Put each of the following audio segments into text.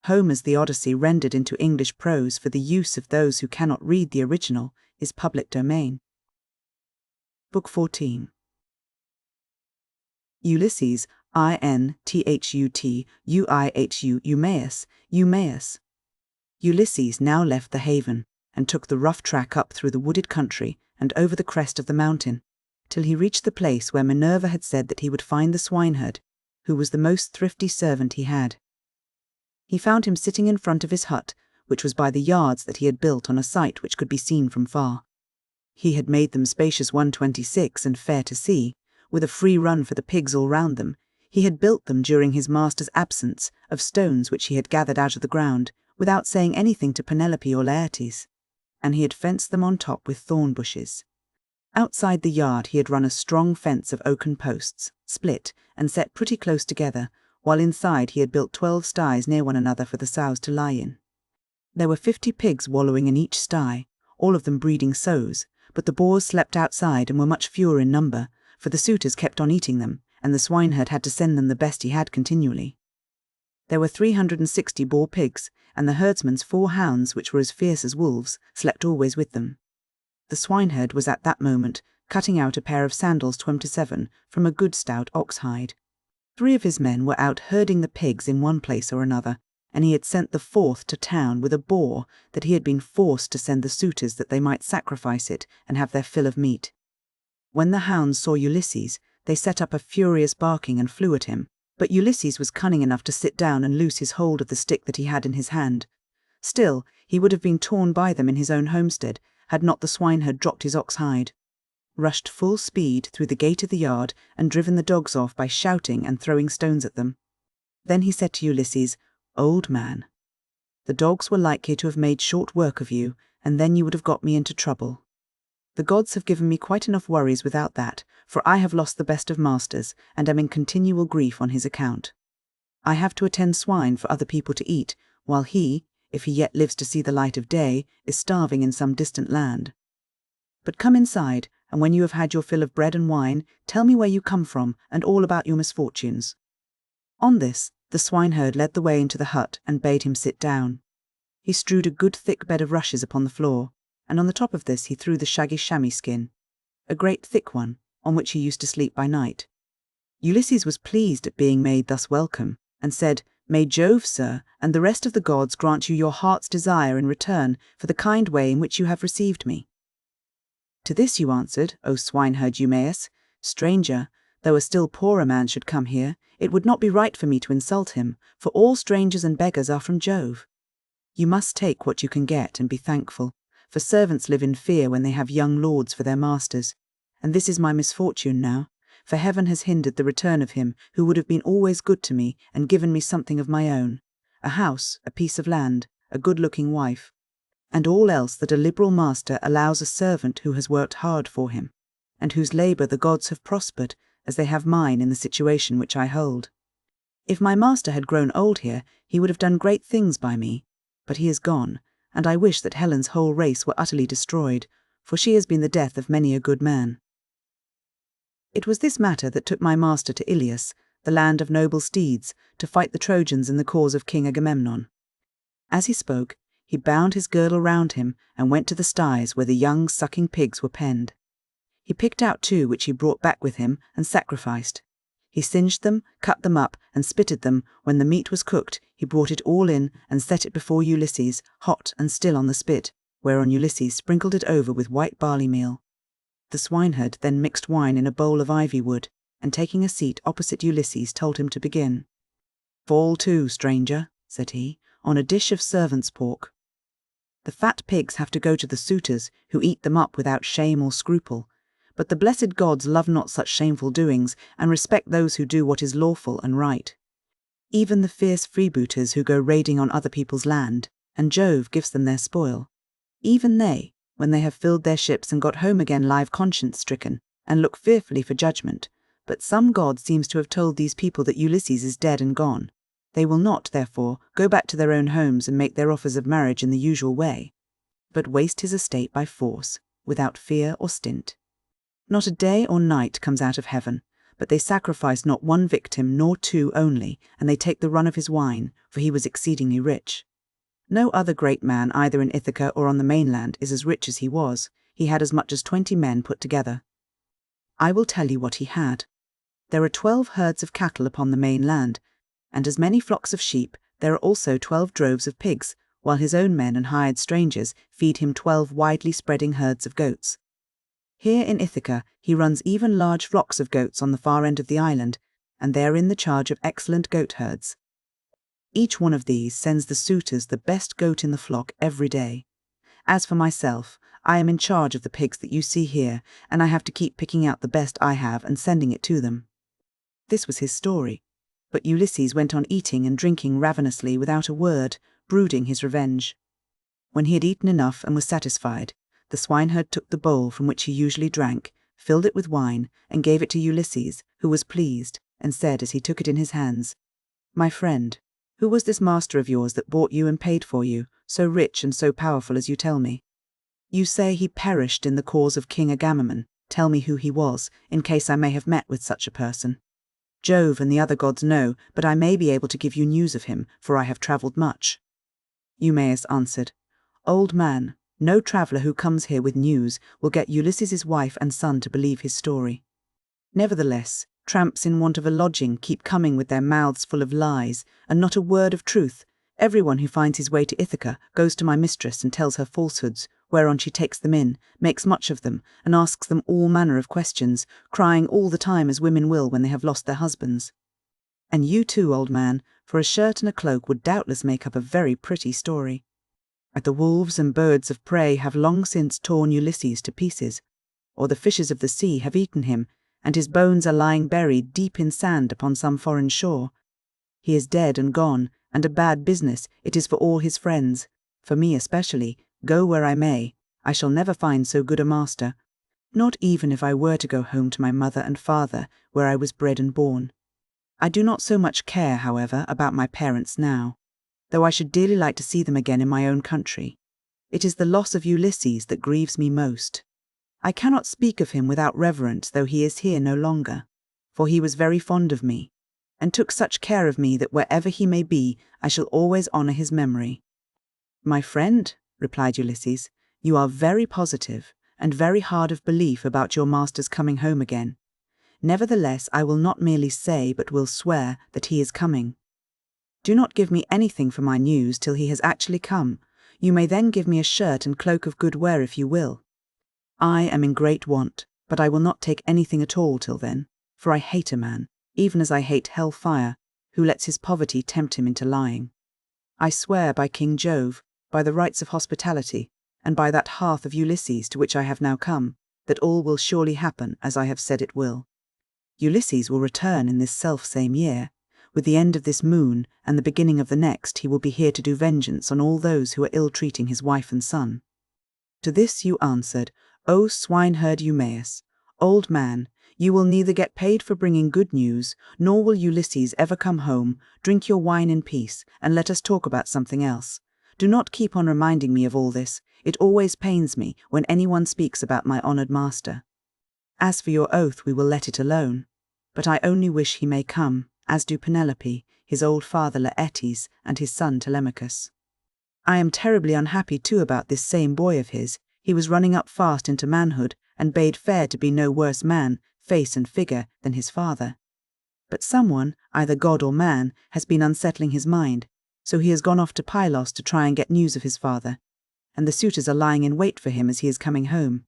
Homer's The Odyssey, rendered into English prose for the use of those who cannot read the original, is public domain. Book 14. Ulysses, Eumaeus, Eumaeus. Ulysses now left the haven, and took the rough track up through the wooded country and over the crest of the mountain, till he reached the place where Minerva had said that he would find the swineherd, who was the most thrifty servant he had. He found him sitting in front of his hut, which was by the yards that he had built on a site which could be seen from far. He had made them spacious 126 and fair to see, with a free run for the pigs all round them. He had built them during his master's absence, of stones which he had gathered out of the ground, without saying anything to Penelope or Laertes, and he had fenced them on top with thorn bushes. Outside the yard he had run a strong fence of oaken posts, split and set pretty close together, while inside he had built 12 sties near one another for the sows to lie in. There were 50 pigs wallowing in each sty, all of them breeding sows, but the boars slept outside and were much fewer in number, for the suitors kept on eating them, and the swineherd had to send them the best he had continually. There were 360 boar pigs, and the herdsman's 4 hounds, which were as fierce as wolves, slept always with them. The swineherd was at that moment cutting out a pair of sandals 27 from a good stout ox hide. 3 of his men were out herding the pigs in one place or another, and he had sent the 4th to town with a boar that he had been forced to send the suitors that they might sacrifice it and have their fill of meat. When the hounds saw Ulysses, they set up a furious barking and flew at him, but Ulysses was cunning enough to sit down and loose his hold of the stick that he had in his hand. Still, he would have been torn by them in his own homestead, had not the swineherd dropped his ox hide, rushed full speed through the gate of the yard, and driven the dogs off by shouting and throwing stones at them. Then he said to Ulysses, "Old man, the dogs were likely to have made short work of you, and then you would have got me into trouble. The gods have given me quite enough worries without that, for I have lost the best of masters, and am in continual grief on his account. I have to attend swine for other people to eat, while he, if he yet lives to see the light of day, is starving in some distant land. But come inside, and when you have had your fill of bread and wine, tell me where you come from, and all about your misfortunes." On this, the swineherd led the way into the hut and bade him sit down. He strewed a good thick bed of rushes upon the floor, and on the top of this he threw the shaggy chamois skin, a great thick one, on which he used to sleep by night. Ulysses was pleased at being made thus welcome, and said, "May Jove, sir, and the rest of the gods grant you your heart's desire in return for the kind way in which you have received me." To this you answered, "O swineherd Eumaeus, stranger, though a still poorer man should come here, it would not be right for me to insult him, for all strangers and beggars are from Jove. You must take what you can get and be thankful, for servants live in fear when they have young lords for their masters, and this is my misfortune now, for heaven has hindered the return of him who would have been always good to me and given me something of my own, a house, a piece of land, a good-looking wife, and all else that a liberal master allows a servant who has worked hard for him, and whose labour the gods have prospered, as they have mine in the situation which I hold. If my master had grown old here, he would have done great things by me, but he is gone, and I wish that Helen's whole race were utterly destroyed, for she has been the death of many a good man. It was this matter that took my master to Ilius, the land of noble steeds, to fight the Trojans in the cause of King Agamemnon." As he spoke, he bound his girdle round him and went to the sties where the young sucking pigs were penned. He picked out 2 which he brought back with him and sacrificed. He singed them, cut them up, and spitted them. When the meat was cooked, he brought it all in and set it before Ulysses, hot and still on the spit, whereon Ulysses sprinkled it over with white barley meal. The swineherd then mixed wine in a bowl of ivy wood, and taking a seat opposite Ulysses told him to begin. "Fall to, stranger," said he, "on a dish of servant's pork. The fat pigs have to go to the suitors, who eat them up without shame or scruple, but the blessed gods love not such shameful doings, and respect those who do what is lawful and right. Even the fierce freebooters who go raiding on other people's land, and Jove gives them their spoil, even they, when they have filled their ships and got home again, lie conscience-stricken, and look fearfully for judgment. But some god seems to have told these people that Ulysses is dead and gone. They will not, therefore, go back to their own homes and make their offers of marriage in the usual way, but waste his estate by force, without fear or stint. Not a day or night comes out of heaven, But they sacrifice not one victim nor two only, and they take the run of his wine, for he was exceedingly rich. No other great man either in Ithaca or on the mainland is as rich as he was. He had as much as 20 men put together. I will tell you what he had. There are 12 herds of cattle upon the mainland, and as many flocks of sheep. There are also 12 droves of pigs, while his own men and hired strangers feed him 12 widely spreading herds of goats. Here in Ithaca he runs even large flocks of goats on the far end of the island, and they are in the charge of excellent goat herds. Each one of these sends the suitors the best goat in the flock every day. As for myself, I am in charge of the pigs that you see here, and I have to keep picking out the best I have and sending it to them. This was his story, but Ulysses went on eating and drinking ravenously without a word, brooding his revenge. When he had eaten enough and was satisfied, the swineherd took the bowl from which he usually drank, filled it with wine, and gave it to Ulysses, who was pleased, and said as he took it in his hands, "My friend, who was this master of yours that bought you and paid for you, so rich and so powerful as you tell me? You say he perished in the cause of King Agamemnon. Tell me who he was, in case I may have met with such a person. Jove and the other gods know, but I may be able to give you news of him, for I have travelled much." Eumaeus answered, "Old man, no traveller who comes here with news will get Ulysses' wife and son to believe his story. Nevertheless, tramps in want of a lodging keep coming with their mouths full of lies, and not a word of truth. Everyone who finds his way to Ithaca goes to my mistress and tells her falsehoods, whereon she takes them in, makes much of them, and asks them all manner of questions, crying all the time as women will when they have lost their husbands. And you too, old man, for a shirt and a cloak would doubtless make up a very pretty story. But the wolves and birds of prey have long since torn Ulysses to pieces, or the fishes of the sea have eaten him, and his bones are lying buried deep in sand upon some foreign shore. He is dead and gone, and a bad business it is for all his friends. For me especially, go where I may, I shall never find so good a master, not even if I were to go home to my mother and father, where I was bred and born. I do not so much care, however, about my parents now, though I should dearly like to see them again in my own country. It is the loss of Ulysses that grieves me most. I cannot speak of him without reverence, though he is here no longer, for he was very fond of me, and took such care of me that wherever he may be, I shall always honour his memory." "My friend," replied Ulysses, "you are very positive, and very hard of belief about your master's coming home again. Nevertheless, I will not merely say, but will swear, that he is coming. Do not give me anything for my news till he has actually come. You may then give me a shirt and cloak of good wear if you will. I am in great want, but I will not take anything at all till then, for I hate a man, even as I hate hell fire, who lets his poverty tempt him into lying. I swear by King Jove, by the rights of hospitality, and by that hearth of Ulysses to which I have now come, that all will surely happen as I have said it will. Ulysses will return in this self-same year. With the end of this moon and the beginning of the next he will be here to do vengeance on all those who are ill-treating his wife and son." To this you answered, "O swineherd Eumaeus, old man, you will neither get paid for bringing good news, nor will Ulysses ever come home. Drink your wine in peace, and let us talk about something else. Do not keep on reminding me of all this. It always pains me when anyone speaks about my honoured master. As for your oath, we will let it alone. But I only wish he may come, as do Penelope, his old father Laertes, and his son Telemachus. I am terribly unhappy too about this same boy of his. He was running up fast into manhood, and bade fair to be no worse man, face and figure, than his father. But someone, either god or man, has been unsettling his mind, so he has gone off to Pylos to try and get news of his father, and the suitors are lying in wait for him as he is coming home,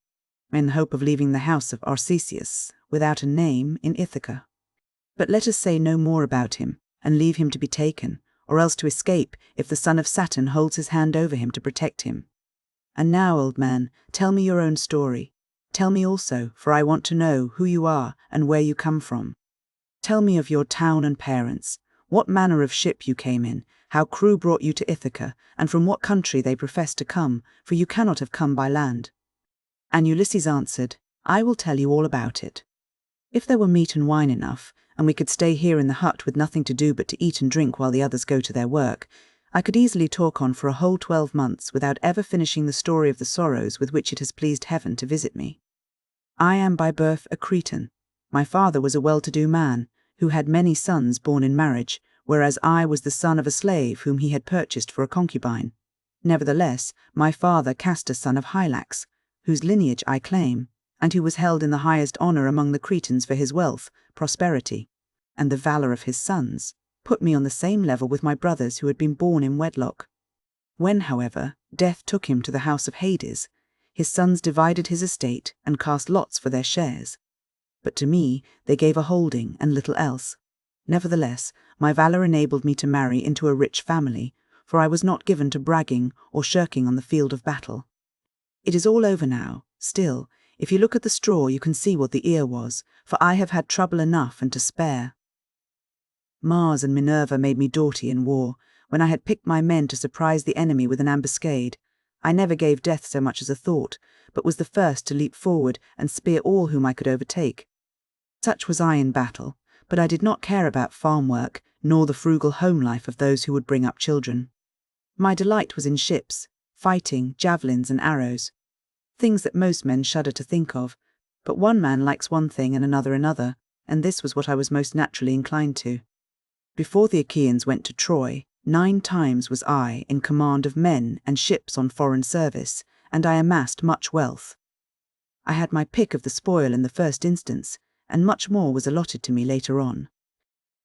in the hope of leaving the house of Arcesius, without a name, in Ithaca. But let us say no more about him, and leave him to be taken, or else to escape if the son of Saturn holds his hand over him to protect him. And now, old man, tell me your own story. Tell me also, for I want to know who you are and where you come from. Tell me of your town and parents, what manner of ship you came in, how crew brought you to Ithaca, and from what country they profess to come, for you cannot have come by land." And Ulysses answered, "I will tell you all about it. If there were meat and wine enough, and we could stay here in the hut with nothing to do but to eat and drink while the others go to their work, I could easily talk on for a whole 12 months without ever finishing the story of the sorrows with which it has pleased heaven to visit me. I am by birth a Cretan. My father was a well-to-do man, who had many sons born in marriage, whereas I was the son of a slave whom he had purchased for a concubine. Nevertheless, my father cast a son of Hylax, whose lineage I claim, and who was held in the highest honor among the Cretans for his wealth, prosperity, and the valor of his sons, put me on the same level with my brothers who had been born in wedlock. When, however, death took him to the house of Hades, his sons divided his estate and cast lots for their shares. But to me they gave a holding and little else. Nevertheless, my valor enabled me to marry into a rich family, for I was not given to bragging or shirking on the field of battle. It is all over now. Still, if you look at the straw you can see what the ear was, for I have had trouble enough and to spare. Mars and Minerva made me doughty in war. When I had picked my men to surprise the enemy with an ambuscade, I never gave death so much as a thought, but was the first to leap forward and spear all whom I could overtake. Such was I in battle, but I did not care about farm work, nor the frugal home life of those who would bring up children. My delight was in ships, fighting, javelins and arrows, things that most men shudder to think of, but one man likes one thing and another, and this was what I was most naturally inclined to. Before the Achaeans went to Troy, 9 times was I in command of men and ships on foreign service, and I amassed much wealth. I had my pick of the spoil in the first instance, and much more was allotted to me later on.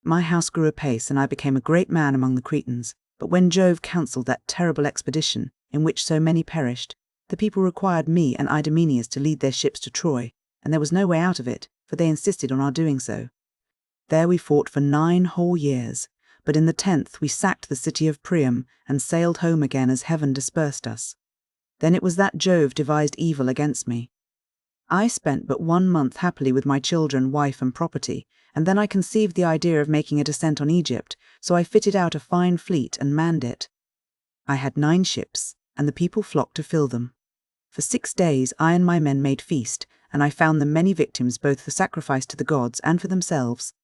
My house grew apace, and I became a great man among the Cretans, but when Jove counselled that terrible expedition, in which so many perished, the people required me and Idomeneus to lead their ships to Troy, and there was no way out of it, for they insisted on our doing so. There we fought for 9 whole years, but in the 10th we sacked the city of Priam and sailed home again as heaven dispersed us. Then it was that Jove devised evil against me. I spent but 1 month happily with my children, wife and property, and then I conceived the idea of making a descent on Egypt, so I fitted out a fine fleet and manned it. I had 9 ships, and the people flocked to fill them. For 6 days I and my men made feast, and I found them many victims both for sacrifice to the gods and for themselves.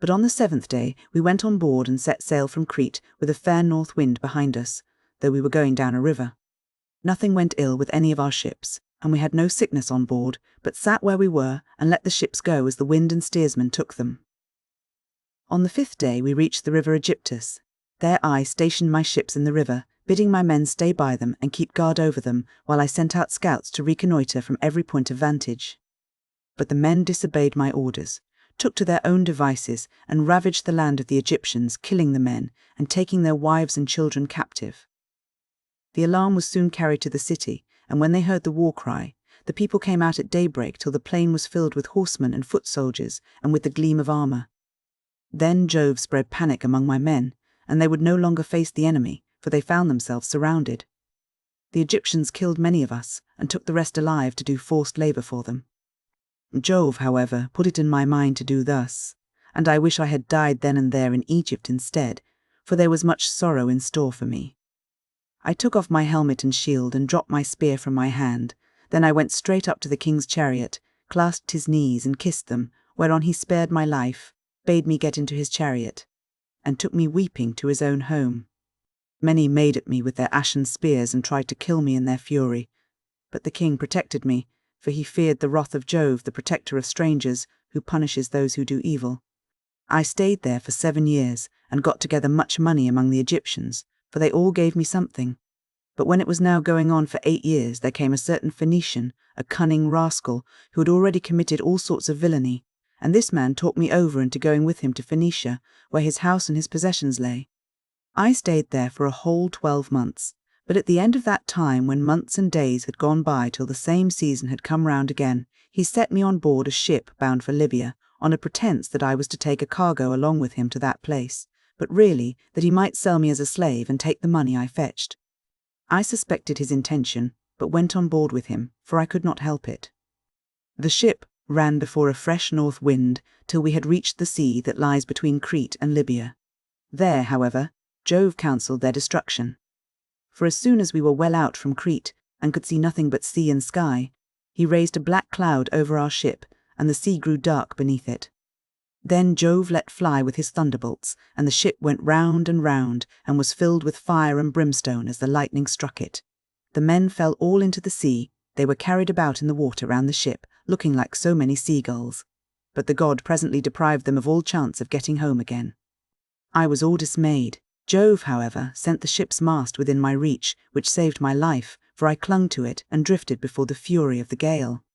But on the 7th day we went on board and set sail from Crete with a fair north wind behind us, though we were going down a river. Nothing went ill with any of our ships, and we had no sickness on board, but sat where we were and let the ships go as the wind and steersman took them. On the 5th day we reached the river Aegyptus. There I stationed my ships in the river, bidding my men stay by them and keep guard over them, while I sent out scouts to reconnoitre from every point of vantage. But the men disobeyed my orders, took to their own devices, and ravaged the land of the Egyptians, killing the men, and taking their wives and children captive. The alarm was soon carried to the city, and when they heard the war cry, the people came out at daybreak till the plain was filled with horsemen and foot soldiers, and with the gleam of armour. Then Jove spread panic among my men, and they would no longer face the enemy, for they found themselves surrounded. The Egyptians killed many of us, and took the rest alive to do forced labour for them. Jove, however, put it in my mind to do thus, and I wish I had died then and there in Egypt instead, for there was much sorrow in store for me. I took off my helmet and shield and dropped my spear from my hand. Then I went straight up to the king's chariot, clasped his knees and kissed them, whereon he spared my life, bade me get into his chariot, and took me weeping to his own home. Many made at me with their ashen spears and tried to kill me in their fury, but the king protected me, for he feared the wrath of Jove, the protector of strangers, who punishes those who do evil. I stayed there for 7 years, and got together much money among the Egyptians, for they all gave me something. But when it was now going on for 8 years, there came a certain Phoenician, a cunning rascal, who had already committed all sorts of villainy, and this man talked me over into going with him to Phoenicia, where his house and his possessions lay. I stayed there for a whole 12 months, but at the end of that time, when months and days had gone by till the same season had come round again, he set me on board a ship bound for Libya, on a pretence that I was to take a cargo along with him to that place, but really that he might sell me as a slave and take the money I fetched. I suspected his intention, but went on board with him, for I could not help it. The ship ran before a fresh north wind till we had reached the sea that lies between Crete and Libya. There, however, Jove counselled their destruction. For as soon as we were well out from Crete, and could see nothing but sea and sky, he raised a black cloud over our ship, and the sea grew dark beneath it. Then Jove let fly with his thunderbolts, and the ship went round and round, and was filled with fire and brimstone as the lightning struck it. The men fell all into the sea. They were carried about in the water round the ship, looking like so many seagulls. but the god presently deprived them of all chance of getting home again. I was all dismayed. Jove, however, sent the ship's mast within my reach, which saved my life, for I clung to it and drifted before the fury of the gale.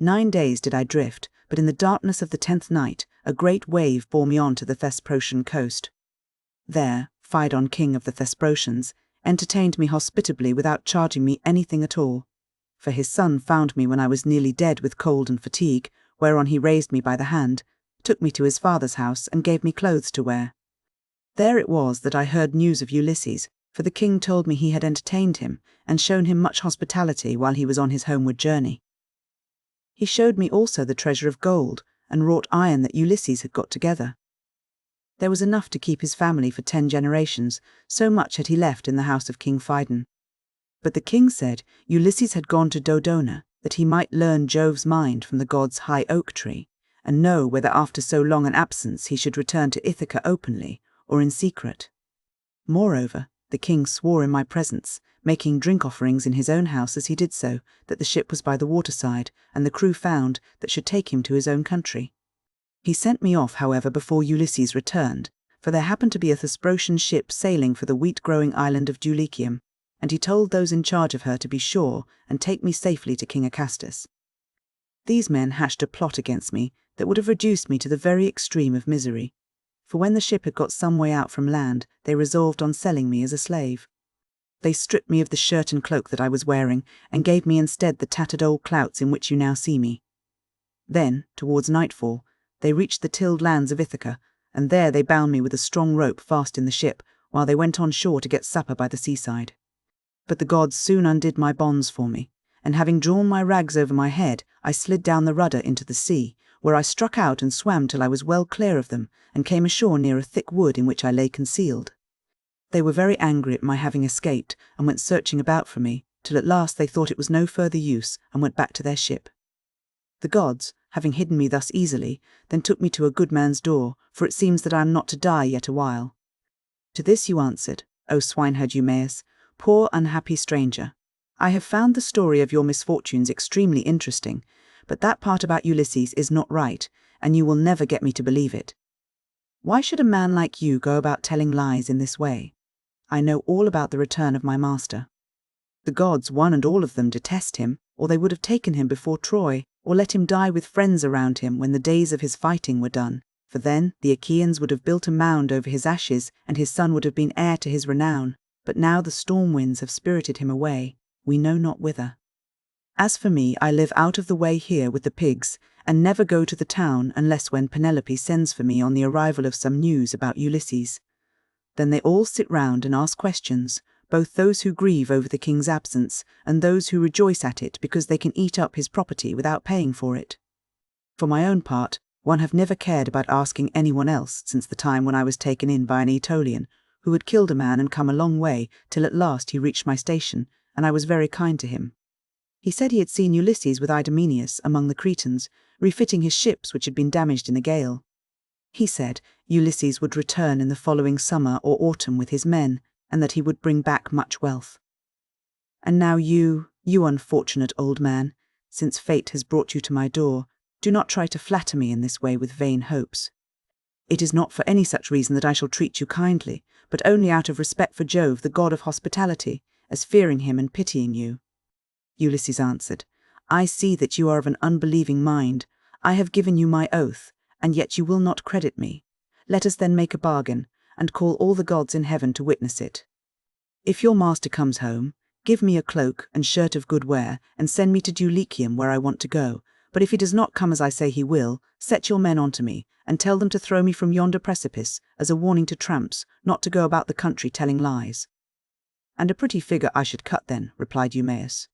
9 days did I drift, but in the darkness of the 10th night, a great wave bore me on to the Thesprotian coast. There, Phaedon, king of the Thesprotians, entertained me hospitably without charging me anything at all. For his son found me when I was nearly dead with cold and fatigue, whereon he raised me by the hand, took me to his father's house, and gave me clothes to wear. There it was that I heard news of Ulysses, for the king told me he had entertained him, and shown him much hospitality while he was on his homeward journey. He showed me also the treasure of gold and wrought iron that Ulysses had got together. There was enough to keep his family for 10 generations, so much had he left in the house of King Phaedon. But the king said Ulysses had gone to Dodona, that he might learn Jove's mind from the god's high oak tree, and know whether after so long an absence he should return to Ithaca openly, or in secret. Moreover, the king swore in my presence, making drink offerings in his own house as he did so, that the ship was by the waterside, and the crew found that should take him to his own country. He sent me off, however, before Ulysses returned, for there happened to be a Thesprotian ship sailing for the wheat-growing island of Dulichium, and he told those in charge of her to be sure and take me safely to King Acastus. These men hatched a plot against me that would have reduced me to the very extreme of misery, for when the ship had got some way out from land, they resolved on selling me as a slave. They stripped me of the shirt and cloak that I was wearing, and gave me instead the tattered old clouts in which you now see me. Then, towards nightfall, they reached the tilled lands of Ithaca, and there they bound me with a strong rope fast in the ship, while they went on shore to get supper by the seaside. But the gods soon undid my bonds for me, and having drawn my rags over my head, I slid down the rudder into the sea, where I struck out and swam till I was well clear of them, and came ashore near a thick wood in which I lay concealed. They were very angry at my having escaped, and went searching about for me, till at last they thought it was no further use, and went back to their ship. The gods, having hidden me thus easily, then took me to a good man's door, for it seems that I am not to die yet a while. To this you answered, O swineherd Eumaeus, poor unhappy stranger, I have found the story of your misfortunes extremely interesting, but that part about Ulysses is not right, and you will never get me to believe it. Why should a man like you go about telling lies in this way? I know all about the return of my master. The gods, one and all of them, detest him, or they would have taken him before Troy, or let him die with friends around him when the days of his fighting were done, for then the Achaeans would have built a mound over his ashes, and his son would have been heir to his renown. But now the storm winds have spirited him away, we know not whither. As for me, I live out of the way here with the pigs, and never go to the town unless when Penelope sends for me on the arrival of some news about Ulysses. Then they all sit round and ask questions, both those who grieve over the king's absence, and those who rejoice at it because they can eat up his property without paying for it. For my own part, one have never cared about asking anyone else since the time when I was taken in by an Aetolian, who had killed a man and come a long way, till at last he reached my station, and I was very kind to him. He said he had seen Ulysses with Eumaeus among the Cretans, refitting his ships which had been damaged in a gale. He said Ulysses would return in the following summer or autumn with his men, and that he would bring back much wealth. And now you unfortunate old man, since fate has brought you to my door, do not try to flatter me in this way with vain hopes. It is not for any such reason that I shall treat you kindly, but only out of respect for Jove, the god of hospitality, as fearing him and pitying you. Ulysses answered, I see that you are of an unbelieving mind. I have given you my oath, and yet you will not credit me. Let us then make a bargain, and call all the gods in heaven to witness it. If your master comes home, give me a cloak and shirt of good wear, and send me to Dulichium where I want to go. But if he does not come as I say he will, set your men on to me, and tell them to throw me from yonder precipice, as a warning to tramps, not to go about the country telling lies. And a pretty figure I should cut then, replied Eumaeus,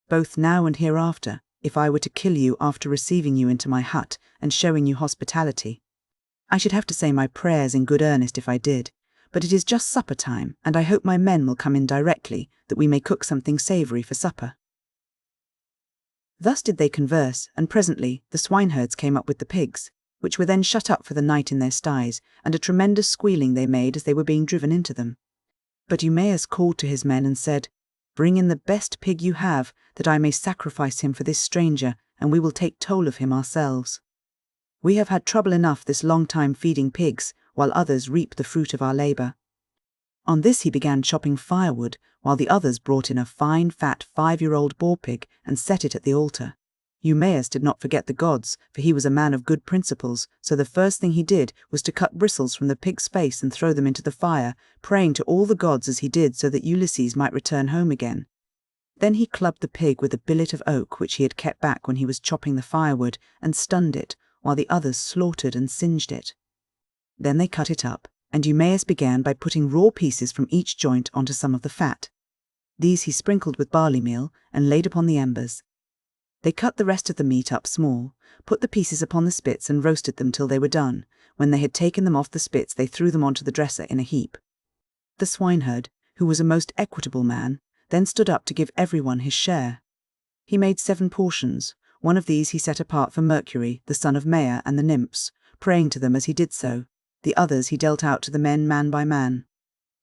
both now and hereafter, if I were to kill you after receiving you into my hut and showing you hospitality. I should have to say my prayers in good earnest if I did, but it is just supper time, and I hope my men will come in directly, that we may cook something savoury for supper. Thus did they converse, and presently the swineherds came up with the pigs, which were then shut up for the night in their sties, and a tremendous squealing they made as they were being driven into them. But Eumaeus called to his men and said, Bring in the best pig you have, that I may sacrifice him for this stranger, and we will take toll of him ourselves. We have had trouble enough this long time feeding pigs, while others reap the fruit of our labor." On this he began chopping firewood, while the others brought in a fine fat 5-year-old boar pig and set it at the altar. Eumaeus did not forget the gods, for he was a man of good principles, so the first thing he did was to cut bristles from the pig's face and throw them into the fire, praying to all the gods as he did so that Ulysses might return home again. Then he clubbed the pig with a billet of oak which he had kept back when he was chopping the firewood, and stunned it, while the others slaughtered and singed it. Then they cut it up, and Eumaeus began by putting raw pieces from each joint onto some of the fat. These he sprinkled with barley meal and laid upon the embers. They cut the rest of the meat up small, put the pieces upon the spits and roasted them till they were done. When they had taken them off the spits, they threw them onto the dresser in a heap. The swineherd, who was a most equitable man, then stood up to give everyone his share. He made 7 portions. One of these he set apart for Mercury, the son of Maia, and the nymphs, praying to them as he did so. The others he dealt out to the men man by man.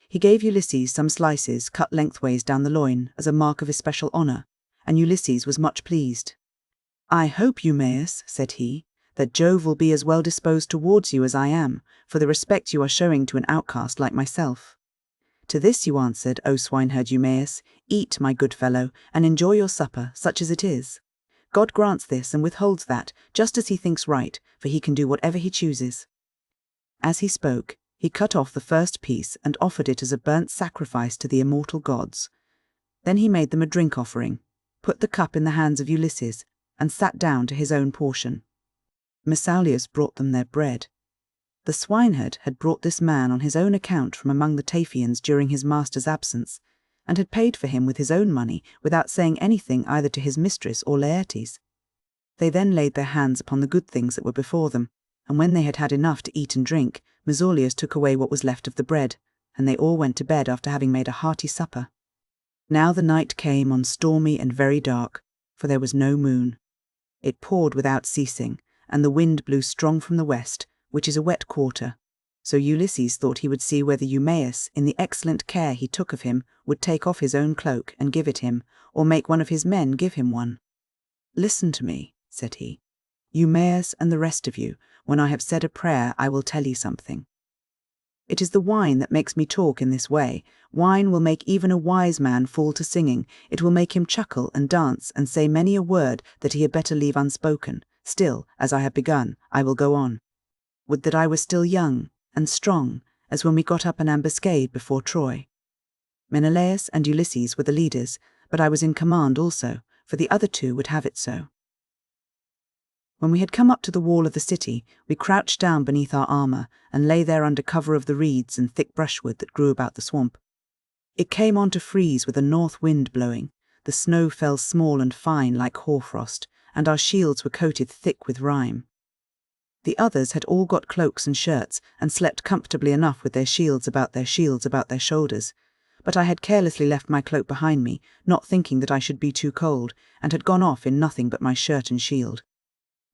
He gave Ulysses some slices cut lengthways down the loin as a mark of especial honor, and Ulysses was much pleased. "I hope, Eumaeus," said he, "that Jove will be as well disposed towards you as I am, for the respect you are showing to an outcast like myself." To this you answered, "O swineherd Eumaeus, eat, my good fellow, and enjoy your supper, such as it is. God grants this and withholds that, just as he thinks right, for he can do whatever he chooses." As he spoke, he cut off the first piece and offered it as a burnt sacrifice to the immortal gods. Then he made them a drink offering, put the cup in the hands of Ulysses, and sat down to his own portion. Mesaulius brought them their bread. The swineherd had brought this man on his own account from among the Taphians during his master's absence, and had paid for him with his own money without saying anything either to his mistress or Laertes. They then laid their hands upon the good things that were before them, and when they had had enough to eat and drink, Mesaulius took away what was left of the bread, and they all went to bed after having made a hearty supper. Now the night came on stormy and very dark, for there was no moon. It poured without ceasing, and the wind blew strong from the west, which is a wet quarter. So Ulysses thought he would see whether Eumaeus, in the excellent care he took of him, would take off his own cloak and give it him, or make one of his men give him one. "Listen to me," said he. "Eumaeus and the rest of you, when I have said a prayer, I will tell you something. It is the wine that makes me talk in this way. Wine will make even a wise man fall to singing. It will make him chuckle and dance and say many a word that he had better leave unspoken. Still, as I have begun, I will go on. Would that I were still young and strong, as when we got up an ambuscade before Troy. Menelaus and Ulysses were the leaders, but I was in command also, for the other 2 would have it so. When we had come up to the wall of the city, we crouched down beneath our armor and lay there under cover of the reeds and thick brushwood that grew about the swamp. It came on to freeze with a north wind blowing. The snow fell small and fine like hoarfrost, and our shields were coated thick with rime. The others had all got cloaks and shirts, and slept comfortably enough with their shields about their shoulders. But I had carelessly left my cloak behind me, not thinking that I should be too cold, and had gone off in nothing but my shirt and shield.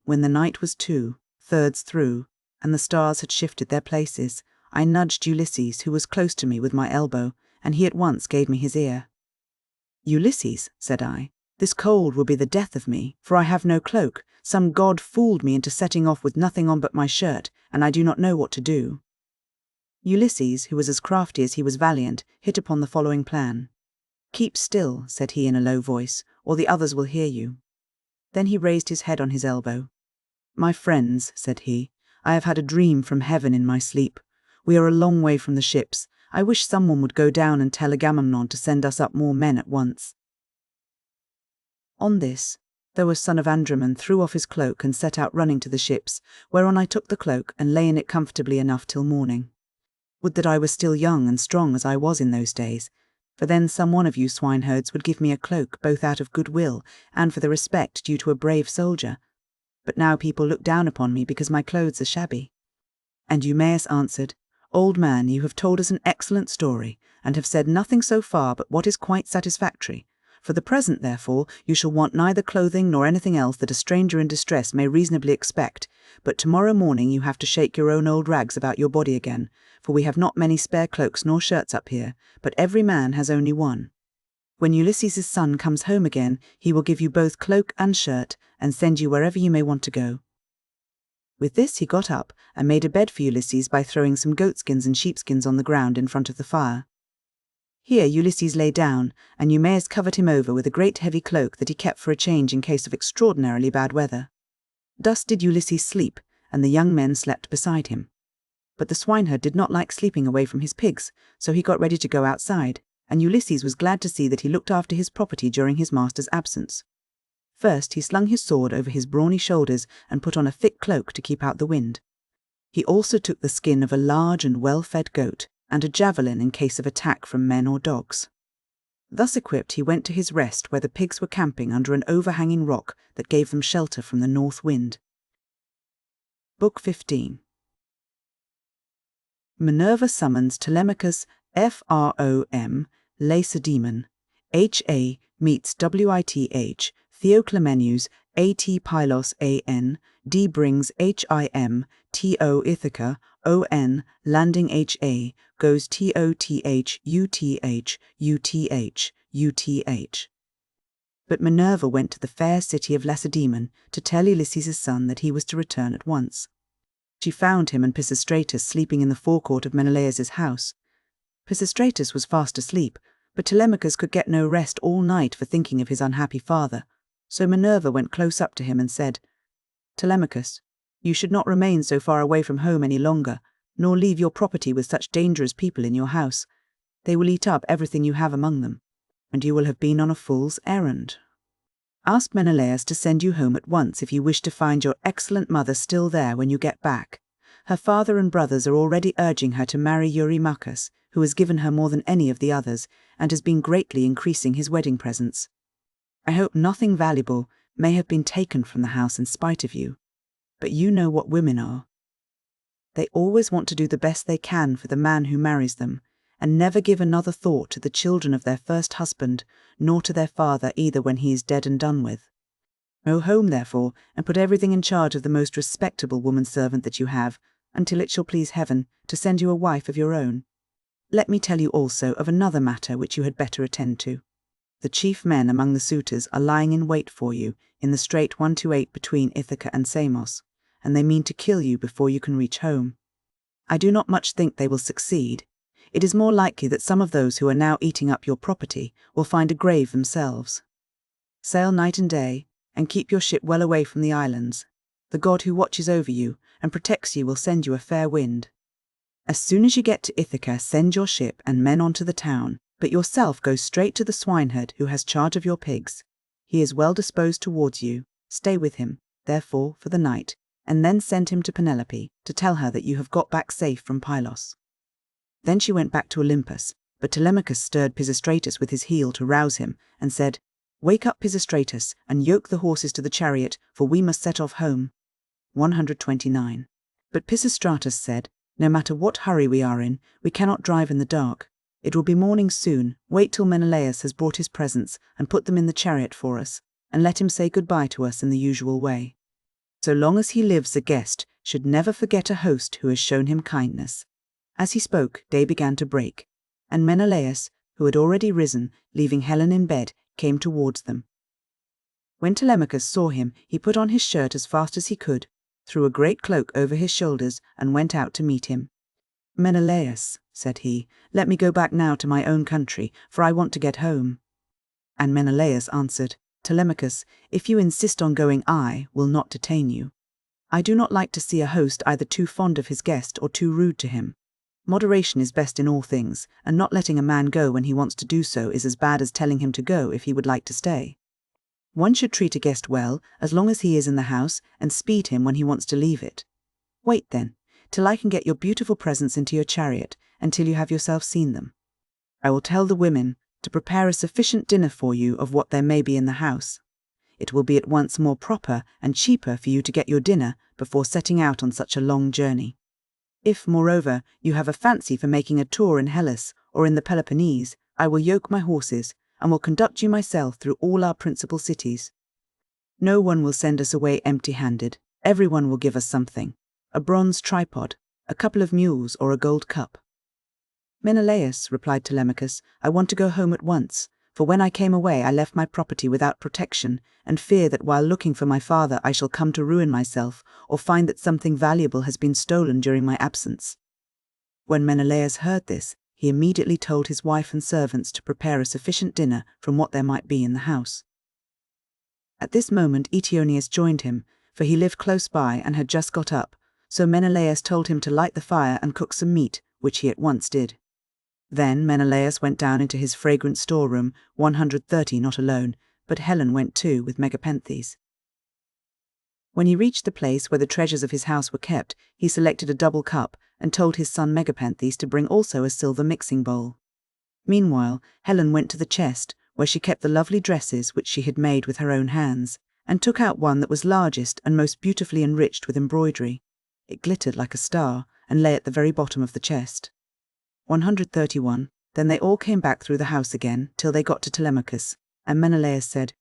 When the night was 2/3 through, and the stars had shifted their places, I nudged Ulysses, who was close to me, with my elbow, and he at once gave me his ear. "Ulysses," said I, "this cold will be the death of me, for I have no cloak. Some god fooled me into setting off with nothing on but my shirt, and I do not know what to do." Ulysses, who was as crafty as he was valiant, hit upon the following plan. "Keep still," said he in a low voice, "or the others will hear you." Then he raised his head on his elbow. "My friends," said he, "I have had a dream from heaven in my sleep. We are a long way from the ships. I wish someone would go down and tell Agamemnon to send us up more men at once." On this, Thoas son of Andromon threw off his cloak and set out running to the ships, whereon I took the cloak and lay in it comfortably enough till morning. Would that I were still young and strong as I was in those days, for then some one of you swineherds would give me a cloak both out of good will and for the respect due to a brave soldier. But now people look down upon me because my clothes are shabby." And Eumaeus answered, "Old man, you have told us an excellent story, and have said nothing so far but what is quite satisfactory. For the present, therefore, you shall want neither clothing nor anything else that a stranger in distress may reasonably expect, but tomorrow morning you have to shake your own old rags about your body again, for we have not many spare cloaks nor shirts up here, but every man has only one. When Ulysses' son comes home again, he will give you both cloak and shirt, and send you wherever you may want to go." With this he got up and made a bed for Ulysses by throwing some goatskins and sheepskins on the ground in front of the fire. Here Ulysses lay down, and Eumaeus covered him over with a great heavy cloak that he kept for a change in case of extraordinarily bad weather. Thus did Ulysses sleep, and the young men slept beside him. But the swineherd did not like sleeping away from his pigs, so he got ready to go outside, and Ulysses was glad to see that he looked after his property during his master's absence. First he slung his sword over his brawny shoulders and put on a thick cloak to keep out the wind. He also took the skin of a large and well-fed goat, and a javelin in case of attack from men or dogs. Thus equipped he went to his rest where the pigs were camping under an overhanging rock that gave them shelter from the north wind. Book 15. Minerva summons Telemachus from Lacedaemon. Ha meets With Theoclemenus Pylos an D brings Him To Ithaca On landing Ha goes Uth. But Minerva went to the fair city of Lacedaemon to tell Ulysses' son that he was to return at once. She found him and Pisistratus sleeping in the forecourt of Menelaus's house. Pisistratus was fast asleep, but Telemachus could get no rest all night for thinking of his unhappy father, so Minerva went close up to him and said, "Telemachus, you should not remain so far away from home any longer, nor leave your property with such dangerous people in your house. They will eat up everything you have among them, and you will have been on a fool's errand. Ask Menelaus to send you home at once if you wish to find your excellent mother still there when you get back. Her father and brothers are already urging her to marry Eurymachus, who has given her more than any of the others, and has been greatly increasing his wedding presents. I hope nothing valuable may have been taken from the house in spite of you, but you know what women are. They always want to do the best they can for the man who marries them, and never give another thought to the children of their first husband, nor to their father either when he is dead and done with. Go home, therefore, and put everything in charge of the most respectable woman-servant that you have, until it shall please heaven to send you a wife of your own. Let me tell you also of another matter which you had better attend to. The chief men among the suitors are lying in wait for you in the strait 128 between Ithaca and Samos, and they mean to kill you before you can reach home. I do not much think they will succeed. It is more likely that some of those who are now eating up your property will find a grave themselves. Sail night and day, and keep your ship well away from the islands. The god who watches over you and protects you will send you a fair wind. As soon as you get to Ithaca, send your ship and men on to the town, but yourself go straight to the swineherd who has charge of your pigs. He is well disposed towards you. Stay with him, therefore, for the night, and then send him to Penelope to tell her that you have got back safe from Pylos." Then she went back to Olympus, but Telemachus stirred Pisistratus with his heel to rouse him, and said, "Wake up, Pisistratus, and yoke the horses to the chariot, for we must set off home." 129. But Pisistratus said, "No matter what hurry we are in, we cannot drive in the dark. It will be morning soon. Wait till Menelaus has brought his presents and put them in the chariot for us, and let him say goodbye to us in the usual way. So long as he lives, a guest should never forget a host who has shown him kindness." As he spoke, day began to break, and Menelaus, who had already risen, leaving Helen in bed, came towards them. When Telemachus saw him, he put on his shirt as fast as he could, threw a great cloak over his shoulders, and went out to meet him. "Menelaus," said he, "let me go back now to my own country, for I want to get home." And Menelaus answered, "Telemachus, if you insist on going, I will not detain you. I do not like to see a host either too fond of his guest or too rude to him. Moderation is best in all things, and not letting a man go when he wants to do so is as bad as telling him to go if he would like to stay. One should treat a guest well as long as he is in the house, and speed him when he wants to leave it. Wait, then, till I can get your beautiful presents into your chariot, until you have yourself seen them. I will tell the women to prepare a sufficient dinner for you of what there may be in the house. It will be at once more proper and cheaper for you to get your dinner before setting out on such a long journey. If, moreover, you have a fancy for making a tour in Hellas or in the Peloponnese, I will yoke my horses, and will conduct you myself through all our principal cities. No one will send us away empty-handed. Everyone will give us something: a bronze tripod, a couple of mules, or a gold cup." "Menelaus," replied Telemachus, "I want to go home at once, for when I came away I left my property without protection, and fear that while looking for my father I shall come to ruin myself, or find that something valuable has been stolen during my absence." When Menelaus heard this, he immediately told his wife and servants to prepare a sufficient dinner from what there might be in the house. At this moment Eumaeus joined him, for he lived close by and had just got up, so Menelaus told him to light the fire and cook some meat, which he at once did. Then Menelaus went down into his fragrant storeroom, 130 not alone, but Helen went too with Megapenthes. When he reached the place where the treasures of his house were kept, he selected a double cup and told his son Megapenthes to bring also a silver mixing bowl. Meanwhile, Helen went to the chest, where she kept the lovely dresses which she had made with her own hands, and took out one that was largest and most beautifully enriched with embroidery. It glittered like a star, and lay at the very bottom of the chest. 131. Then they all came back through the house again, till they got to Telemachus, and Menelaus said,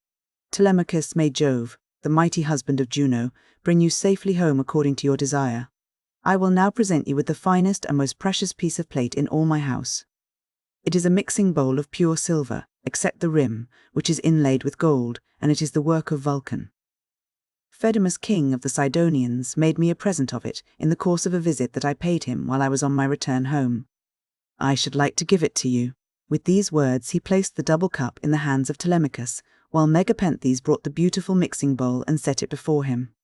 "Telemachus, may Jove, the mighty husband of Juno, bring you safely home according to your desire. I will now present you with the finest and most precious piece of plate in all my house. It is a mixing bowl of pure silver, except the rim, which is inlaid with gold, and it is the work of Vulcan. Phedemus, king of the Sidonians, made me a present of it in the course of a visit that I paid him while I was on my return home. I should like to give it to you." With these words he placed the double cup in the hands of Telemachus, while Megapenthes brought the beautiful mixing bowl and set it before him.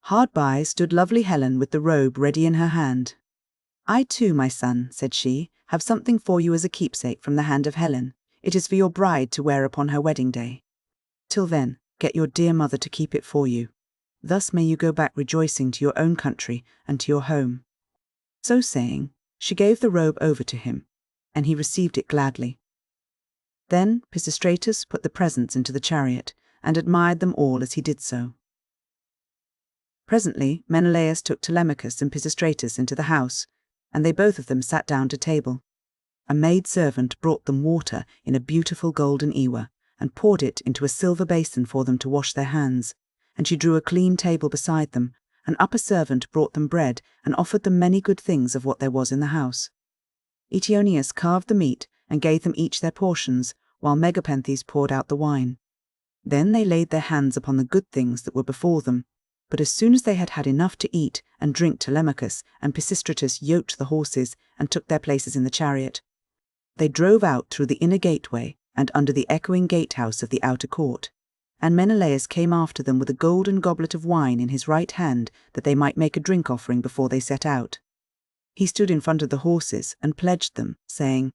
Hard by stood lovely Helen with the robe ready in her hand. "I too, my son," said she, "have something for you as a keepsake from the hand of Helen. It is for your bride to wear upon her wedding day. Till then, get your dear mother to keep it for you. Thus may you go back rejoicing to your own country and to your home." So saying, she gave the robe over to him, and he received it gladly. Then Pisistratus put the presents into the chariot, and admired them all as he did so. Presently Menelaus took Telemachus and Pisistratus into the house, and they both of them sat down to table. A maid-servant brought them water in a beautiful golden ewer, and poured it into a silver basin for them to wash their hands, and she drew a clean table beside them. An upper servant brought them bread, and offered them many good things of what there was in the house. Eumaeus carved the meat, and gave them each their portions, while Megapenthes poured out the wine. Then they laid their hands upon the good things that were before them, but as soon as they had had enough to eat and drink, Telemachus and Pisistratus yoked the horses, and took their places in the chariot. They drove out through the inner gateway, and under the echoing gatehouse of the outer court, and Menelaus came after them with a golden goblet of wine in his right hand, that they might make a drink offering before they set out. He stood in front of the horses and pledged them, saying,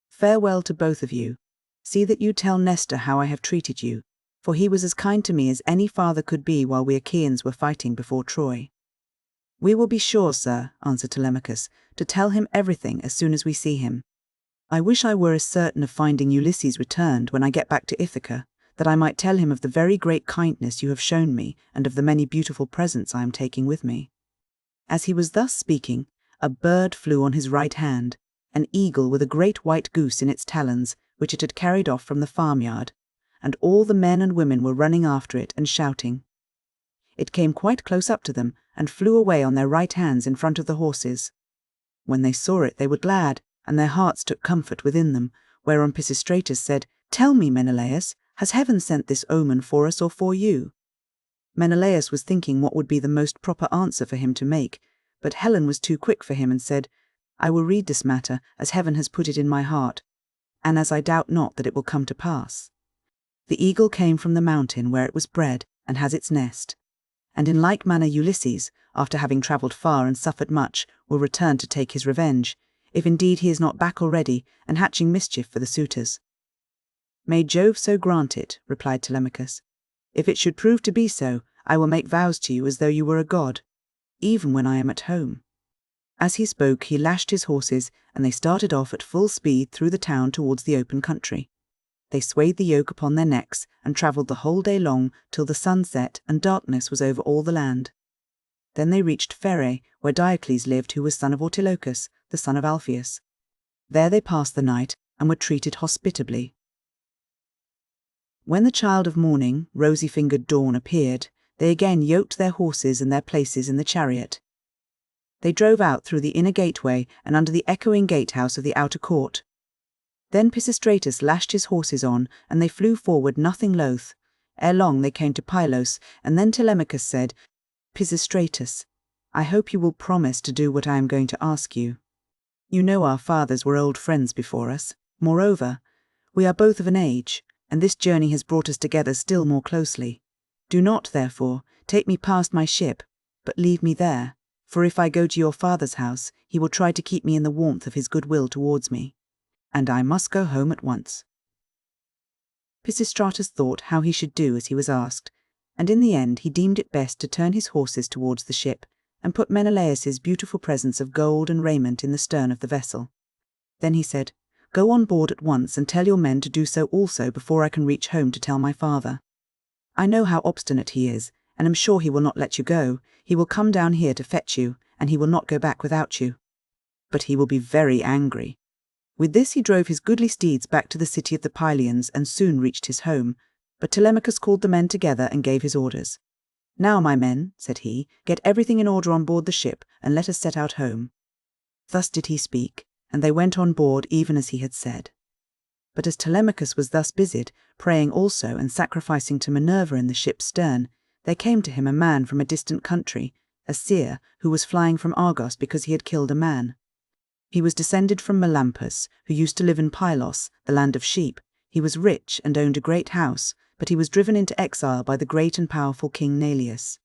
"Farewell to both of you. See that you tell Nestor how I have treated you, for he was as kind to me as any father could be while we Achaeans were fighting before Troy." "We will be sure, sir," answered Telemachus, "to tell him everything as soon as we see him. I wish I were as certain of finding Ulysses returned when I get back to Ithaca, that I might tell him of the very great kindness you have shown me, and of the many beautiful presents I am taking with me." As he was thus speaking, a bird flew on his right hand, an eagle with a great white goose in its talons, which it had carried off from the farmyard, and all the men and women were running after it and shouting. It came quite close up to them, and flew away on their right hands in front of the horses. When they saw it they were glad, and their hearts took comfort within them, whereon Pisistratus said, "Tell me, Menelaus, has heaven sent this omen for us or for you?" Menelaus was thinking what would be the most proper answer for him to make, but Helen was too quick for him and said, "I will read this matter as heaven has put it in my heart, and as I doubt not that it will come to pass. The eagle came from the mountain where it was bred and has its nest, and in like manner Ulysses, after having travelled far and suffered much, will return to take his revenge, if indeed he is not back already and hatching mischief for the suitors." "May Jove so grant it," replied Telemachus. "If it should prove to be so, I will make vows to you as though you were a god, even when I am at home." As he spoke he lashed his horses, and they started off at full speed through the town towards the open country. They swayed the yoke upon their necks, and travelled the whole day long till the sun set and darkness was over all the land. Then they reached Phere, where Diocles lived, who was son of Ortilochus, the son of Alpheus. There they passed the night, and were treated hospitably. When the child of morning, rosy-fingered Dawn, appeared, they again yoked their horses in their places in the chariot. They drove out through the inner gateway and under the echoing gatehouse of the outer court. Then Pisistratus lashed his horses on, and they flew forward nothing loath. Ere long they came to Pylos, and then Telemachus said, Pisistratus, I hope you will promise to do what I am going to ask you. You know our fathers were old friends before us. Moreover, we are both of an age, and this journey has brought us together still more closely. Do not, therefore, take me past my ship, but leave me there, for if I go to your father's house, he will try to keep me in the warmth of his goodwill towards me, and I must go home at once. Pisistratus thought how he should do as he was asked, and in the end he deemed it best to turn his horses towards the ship, and put Menelaus's beautiful presents of gold and raiment in the stern of the vessel. Then he said, Go on board at once and tell your men to do so also before I can reach home to tell my father. I know how obstinate he is, and am sure he will not let you go. He will come down here to fetch you, and he will not go back without you. But he will be very angry. With this he drove his goodly steeds back to the city of the Pylians and soon reached his home. But Telemachus called the men together and gave his orders. Now, my men, said he, get everything in order on board the ship, and let us set out home. Thus did he speak, and they went on board even as he had said. But as Telemachus was thus busied, praying also and sacrificing to Minerva in the ship's stern, there came to him a man from a distant country, a seer, who was flying from Argos because he had killed a man. He was descended from Melampus, who used to live in Pylos, the land of sheep. He was rich and owned a great house, but he was driven into exile by the great and powerful king Neleus.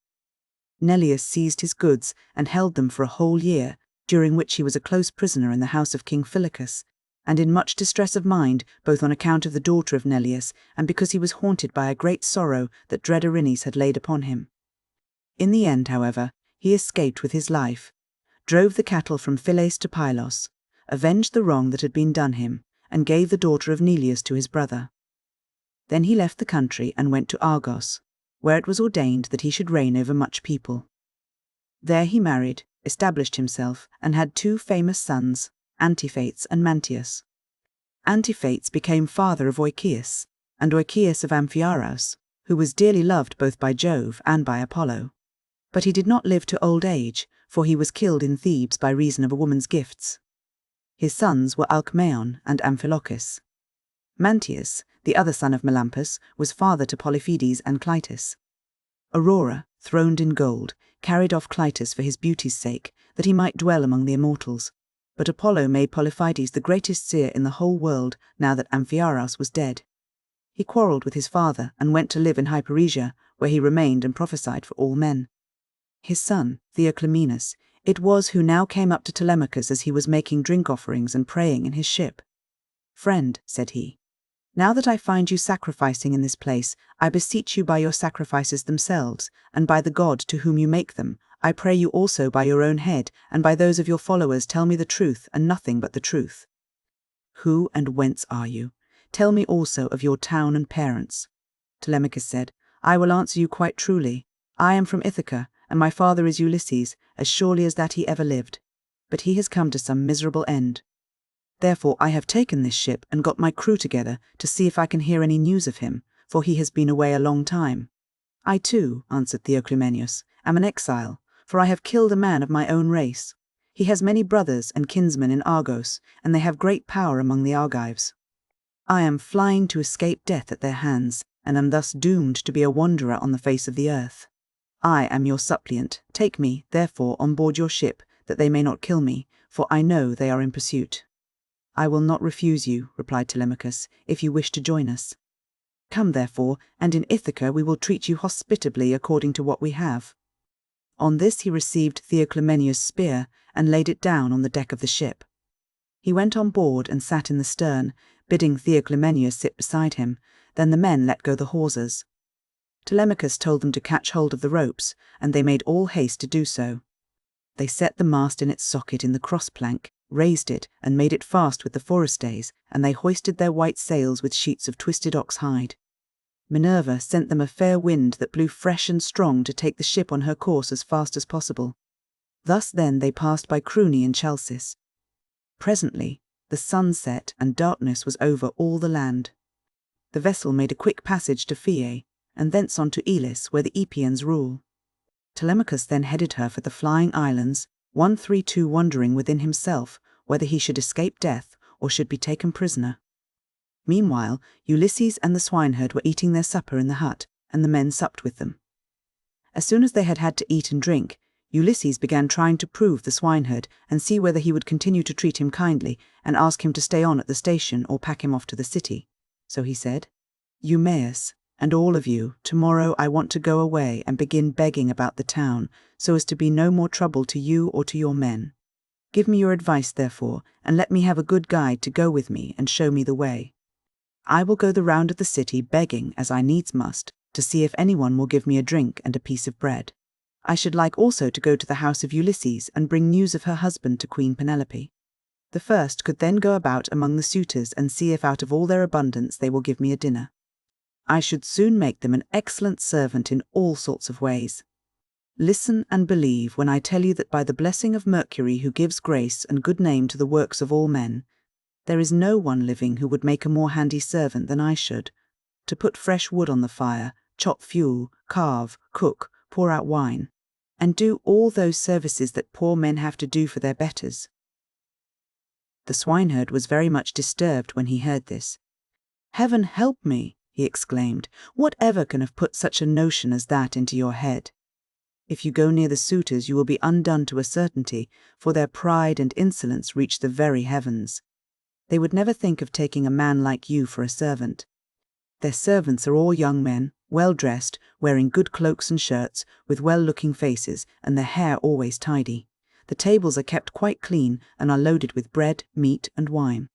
Neleus seized his goods and held them for a whole year, during which he was a close prisoner in the house of King Phylacus, and in much distress of mind, both on account of the daughter of Neleus, and because he was haunted by a great sorrow that dread Erinnys had laid upon him. In the end, however, he escaped with his life, drove the cattle from Phyllis to Pylos, avenged the wrong that had been done him, and gave the daughter of Neleus to his brother. Then he left the country and went to Argos, where it was ordained that he should reign over much people. There he married, established himself, and had 2 famous sons, Antiphates and Mantius. Antiphates became father of Eumaeus, and Eumaeus of Amphiaraus, who was dearly loved both by Jove and by Apollo. But he did not live to old age, for he was killed in Thebes by reason of a woman's gifts. His sons were Alcmaeon and Amphilochus. Mantius, the other son of Melampus, was father to Polyphetes and Clytus. Aurora, throned in gold, carried off Clytus for his beauty's sake, that he might dwell among the immortals. But Apollo made Polyphetes the greatest seer in the whole world, now that Amphiaraus was dead. He quarrelled with his father and went to live in Hyperesia, where he remained and prophesied for all men. His son, Theoclymenus, it was who now came up to Telemachus as he was making drink offerings and praying in his ship. Friend, said he, now that I find you sacrificing in this place, I beseech you by your sacrifices themselves, and by the God to whom you make them, I pray you also by your own head, and by those of your followers, tell me the truth, and nothing but the truth. Who and whence are you? Tell me also of your town and parents. Telemachus said, I will answer you quite truly. I am from Ithaca, and my father is Ulysses, as surely as that he ever lived. But he has come to some miserable end. Therefore I have taken this ship and got my crew together to see if I can hear any news of him, for he has been away a long time. I too, answered Theoclymenus, am an exile, for I have killed a man of my own race. He has many brothers and kinsmen in Argos, and they have great power among the Argives. I am flying to escape death at their hands, and am thus doomed to be a wanderer on the face of the earth. I am your suppliant. Take me, therefore, on board your ship, that they may not kill me, for I know they are in pursuit. I will not refuse you, replied Telemachus, if you wish to join us. Come, therefore, and in Ithaca we will treat you hospitably according to what we have. On this he received Theoclymenus' spear, and laid it down on the deck of the ship. He went on board and sat in the stern, bidding Theoclymenus sit beside him. Then the men let go the hawsers. Telemachus told them to catch hold of the ropes, and they made all haste to do so. They set the mast in its socket in the cross-plank, raised it, and made it fast with the forestays, and they hoisted their white sails with sheets of twisted ox hide. Minerva sent them a fair wind that blew fresh and strong to take the ship on her course as fast as possible. Thus then they passed by Cruni and Chalcis. Presently the sun set and darkness was over all the land. The vessel made a quick passage to Phyae, and thence on to Elis, where the Epeans rule. Telemachus then headed her for the flying islands, 132 wondering within himself whether he should escape death or should be taken prisoner. Meanwhile, Ulysses and the swineherd were eating their supper in the hut, and the men supped with them. As soon as they had had to eat and drink, Ulysses began trying to prove the swineherd and see whether he would continue to treat him kindly and ask him to stay on at the station or pack him off to the city. So he said, "Eumaeus, and all of you, tomorrow I want to go away and begin begging about the town, so as to be no more trouble to you or to your men. Give me your advice, therefore, and let me have a good guide to go with me and show me the way. I will go the round of the city begging, as I needs must, to see if anyone will give me a drink and a piece of bread. I should like also to go to the house of Ulysses and bring news of her husband to Queen Penelope. The first could then go about among the suitors and see if out of all their abundance they will give me a dinner. I should soon make them an excellent servant in all sorts of ways. Listen and believe when I tell you that by the blessing of Mercury, who gives grace and good name to the works of all men, there is no one living who would make a more handy servant than I should, to put fresh wood on the fire, chop fuel, carve, cook, pour out wine, and do all those services that poor men have to do for their betters." The swineherd was very much disturbed when he heard this. "Heaven help me!" he exclaimed. "Whatever can have put such a notion as that into your head? If you go near the suitors you will be undone to a certainty, for their pride and insolence reach the very heavens. They would never think of taking a man like you for a servant. Their servants are all young men, well-dressed, wearing good cloaks and shirts, with well-looking faces, and their hair always tidy. The tables are kept quite clean and are loaded with bread, meat, and wine.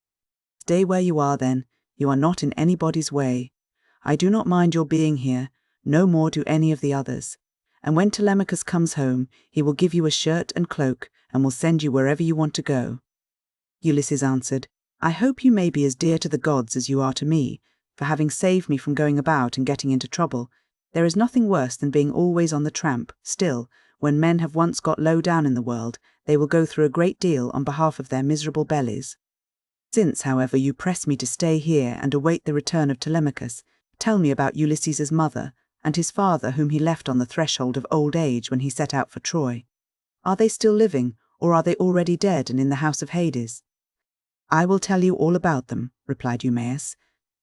Stay where you are then, you are not in anybody's way. I do not mind your being here, no more do any of the others. And when Telemachus comes home, he will give you a shirt and cloak, and will send you wherever you want to go." Ulysses answered, "I hope you may be as dear to the gods as you are to me, for having saved me from going about and getting into trouble. There is nothing worse than being always on the tramp. Still, when men have once got low down in the world, they will go through a great deal on behalf of their miserable bellies. Since, however, you press me to stay here and await the return of Telemachus, tell me about Ulysses's mother, and his father whom he left on the threshold of old age when he set out for Troy. Are they still living, or are they already dead and in the house of Hades?" "I will tell you all about them," replied Eumaeus.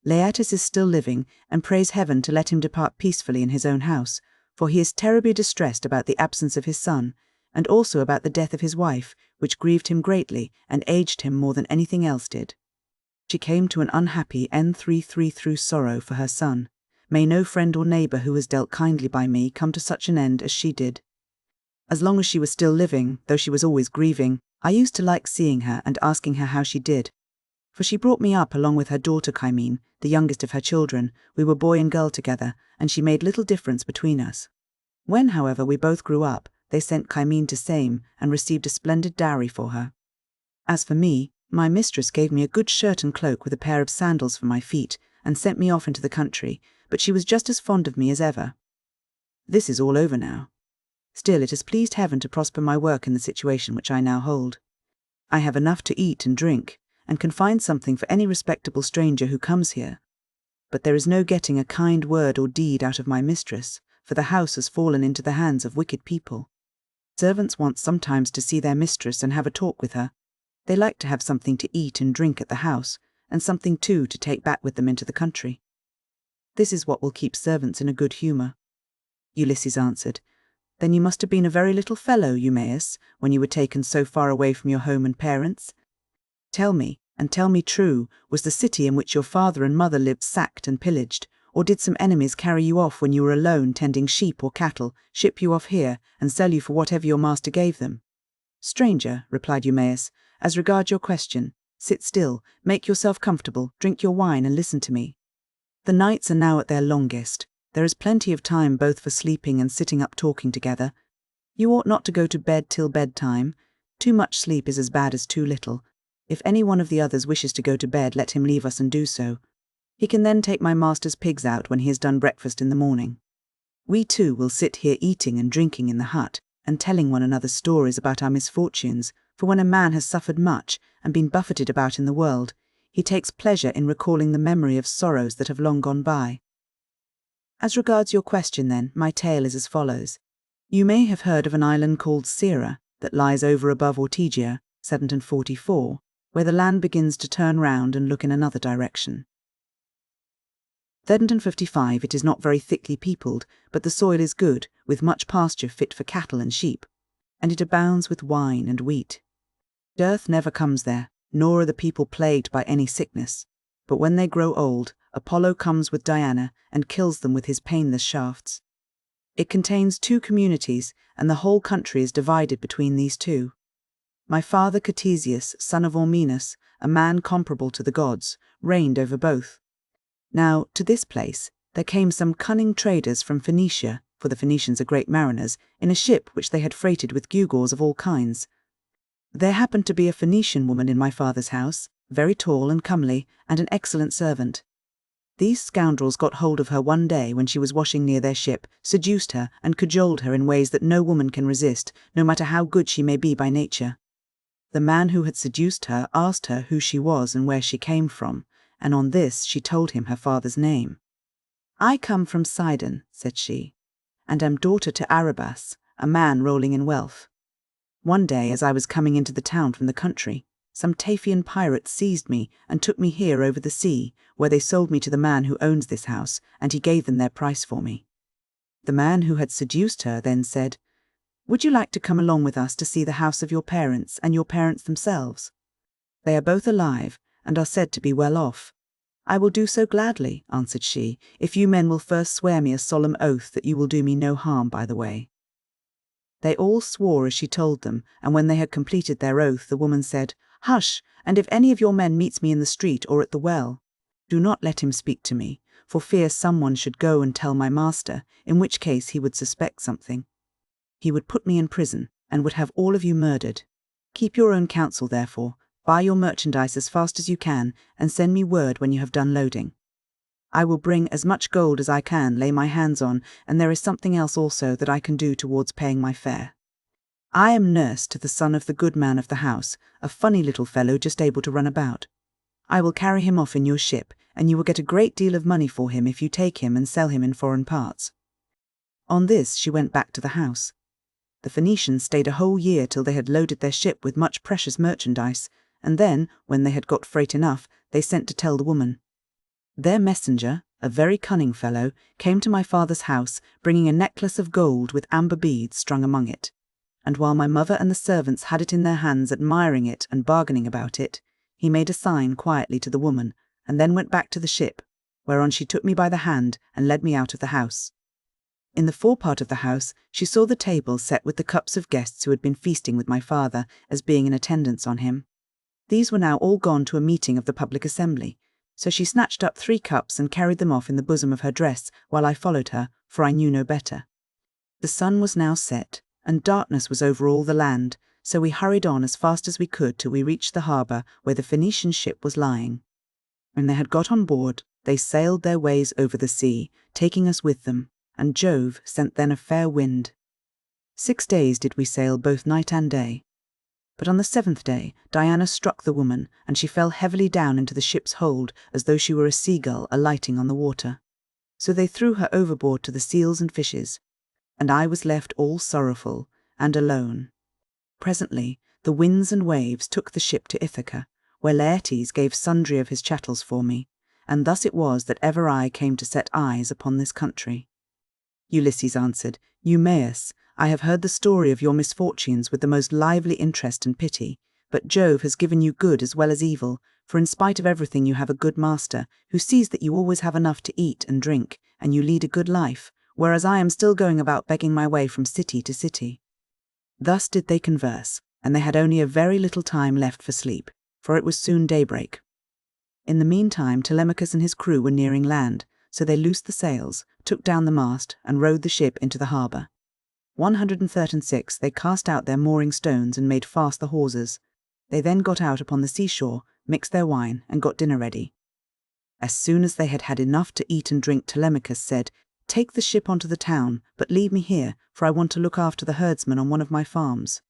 "Laertes is still living, and prays heaven to let him depart peacefully in his own house, for he is terribly distressed about the absence of his son, and also about the death of his wife, which grieved him greatly and aged him more than anything else did. She came to an unhappy end through sorrow for her son. May no friend or neighbour who has dealt kindly by me come to such an end as she did. As long as she was still living, though she was always grieving, I used to like seeing her and asking her how she did. For she brought me up along with her daughter Cymene, the youngest of her children. We were boy and girl together, and she made little difference between us. When, however, we both grew up, they sent Cymene to Same and received a splendid dowry for her. As for me, my mistress gave me a good shirt and cloak with a pair of sandals for my feet, and sent me off into the country, but she was just as fond of me as ever. This is all over now. Still, it has pleased heaven to prosper my work in the situation which I now hold. I have enough to eat and drink, and can find something for any respectable stranger who comes here. But there is no getting a kind word or deed out of my mistress, for the house has fallen into the hands of wicked people. Servants want sometimes to see their mistress and have a talk with her. They like to have something to eat and drink at the house, and something too to take back with them into the country. This is what will keep servants in a good humour." Ulysses answered, "Then you must have been a very little fellow, Eumaeus, when you were taken so far away from your home and parents. Tell me, and tell me true, was the city in which your father and mother lived sacked and pillaged, or did some enemies carry you off when you were alone tending sheep or cattle, ship you off here, and sell you for whatever your master gave them?" "Stranger," replied Eumaeus, "as regards your question, sit still, make yourself comfortable, drink your wine, and listen to me. The nights are now at their longest. There is plenty of time both for sleeping and sitting up talking together. You ought not to go to bed till bedtime. Too much sleep is as bad as too little. If any one of the others wishes to go to bed, let him leave us and do so. He can then take my master's pigs out when he has done breakfast in the morning. We too will sit here eating and drinking in the hut, and telling one another stories about our misfortunes, for when a man has suffered much and been buffeted about in the world, he takes pleasure in recalling the memory of sorrows that have long gone by. As regards your question, then, my tale is as follows. You may have heard of an island called Syra that lies over above Ortygia, 744, where the land begins to turn round and look in another direction. 355 It is not very thickly peopled, but the soil is good, with much pasture fit for cattle and sheep, and it abounds with wine and wheat. Dearth never comes there, nor are the people plagued by any sickness. But when they grow old, Apollo comes with Diana and kills them with his painless shafts. It contains 2 communities, and the whole country is divided between these 2. My father Ctesias, son of Eumaeus, a man comparable to the gods, reigned over both. Now, to this place there came some cunning traders from Phoenicia, for the Phoenicians are great mariners, in a ship which they had freighted with gewgaws of all kinds. There happened to be a Phoenician woman in my father's house, very tall and comely, and an excellent servant. These scoundrels got hold of her one day when she was washing near their ship, seduced her, and cajoled her in ways that no woman can resist, no matter how good she may be by nature. The man who had seduced her asked her who she was and where she came from, and on this she told him her father's name. "I come from Sidon," said she, "and am daughter to Arabas, a man rolling in wealth. One day, as I was coming into the town from the country, some Taphian pirates seized me and took me here over the sea, where they sold me to the man who owns this house, and he gave them their price for me." The man who had seduced her then said, "Would you like to come along with us to see the house of your parents and your parents themselves? They are both alive, and are said to be well off." "I will do so gladly," answered she, "if you men will first swear me a solemn oath that you will do me no harm by the way." They all swore as she told them, and when they had completed their oath, the woman said, "Hush, and if any of your men meets me in the street or at the well, do not let him speak to me, for fear someone should go and tell my master, in which case he would suspect something. He would put me in prison, and would have all of you murdered. Keep your own counsel, therefore, buy your merchandise as fast as you can, and send me word when you have done loading. I will bring as much gold as I can lay my hands on, and there is something else also that I can do towards paying my fare. I am nurse to the son of the good man of the house, a funny little fellow just able to run about. I will carry him off in your ship, and you will get a great deal of money for him if you take him and sell him in foreign parts." On this she went back to the house. The Phoenicians stayed a whole year till they had loaded their ship with much precious merchandise, and then, when they had got freight enough, they sent to tell the woman. Their messenger, a very cunning fellow, came to my father's house, bringing a necklace of gold with amber beads strung among it. And while my mother and the servants had it in their hands admiring it and bargaining about it, he made a sign quietly to the woman, and then went back to the ship, whereon she took me by the hand and led me out of the house. In the forepart of the house she saw the table set with the cups of guests who had been feasting with my father, as being in attendance on him. These were now all gone to a meeting of the public assembly, so she snatched up 3 cups and carried them off in the bosom of her dress, while I followed her, for I knew no better. The sun was now set, and darkness was over all the land, so we hurried on as fast as we could till we reached the harbour where the Phoenician ship was lying. When they had got on board, they sailed their ways over the sea, taking us with them, and Jove sent then a fair wind. 6 days did we sail both night and day. But on the 7th day Diana struck the woman, and she fell heavily down into the ship's hold, as though she were a seagull alighting on the water. So they threw her overboard to the seals and fishes, and I was left all sorrowful, and alone. Presently the winds and waves took the ship to Ithaca, where Laertes gave sundry of his chattels for me, and thus it was that ever I came to set eyes upon this country. Ulysses answered, "Eumaeus, I have heard the story of your misfortunes with the most lively interest and pity, but Jove has given you good as well as evil, for in spite of everything you have a good master, who sees that you always have enough to eat and drink, and you lead a good life, whereas I am still going about begging my way from city to city." Thus did they converse, and they had only a very little time left for sleep, for it was soon daybreak. In the meantime Telemachus and his crew were nearing land, so they loosed the sails, took down the mast, and rowed the ship into the harbour. 136 they cast out their mooring stones and made fast the hawsers. They then got out upon the seashore, mixed their wine, and got dinner ready. As soon as they had had enough to eat and drink, Telemachus said, "Take the ship onto the town, but leave me here, for I want to look after the herdsmen on one of my farms.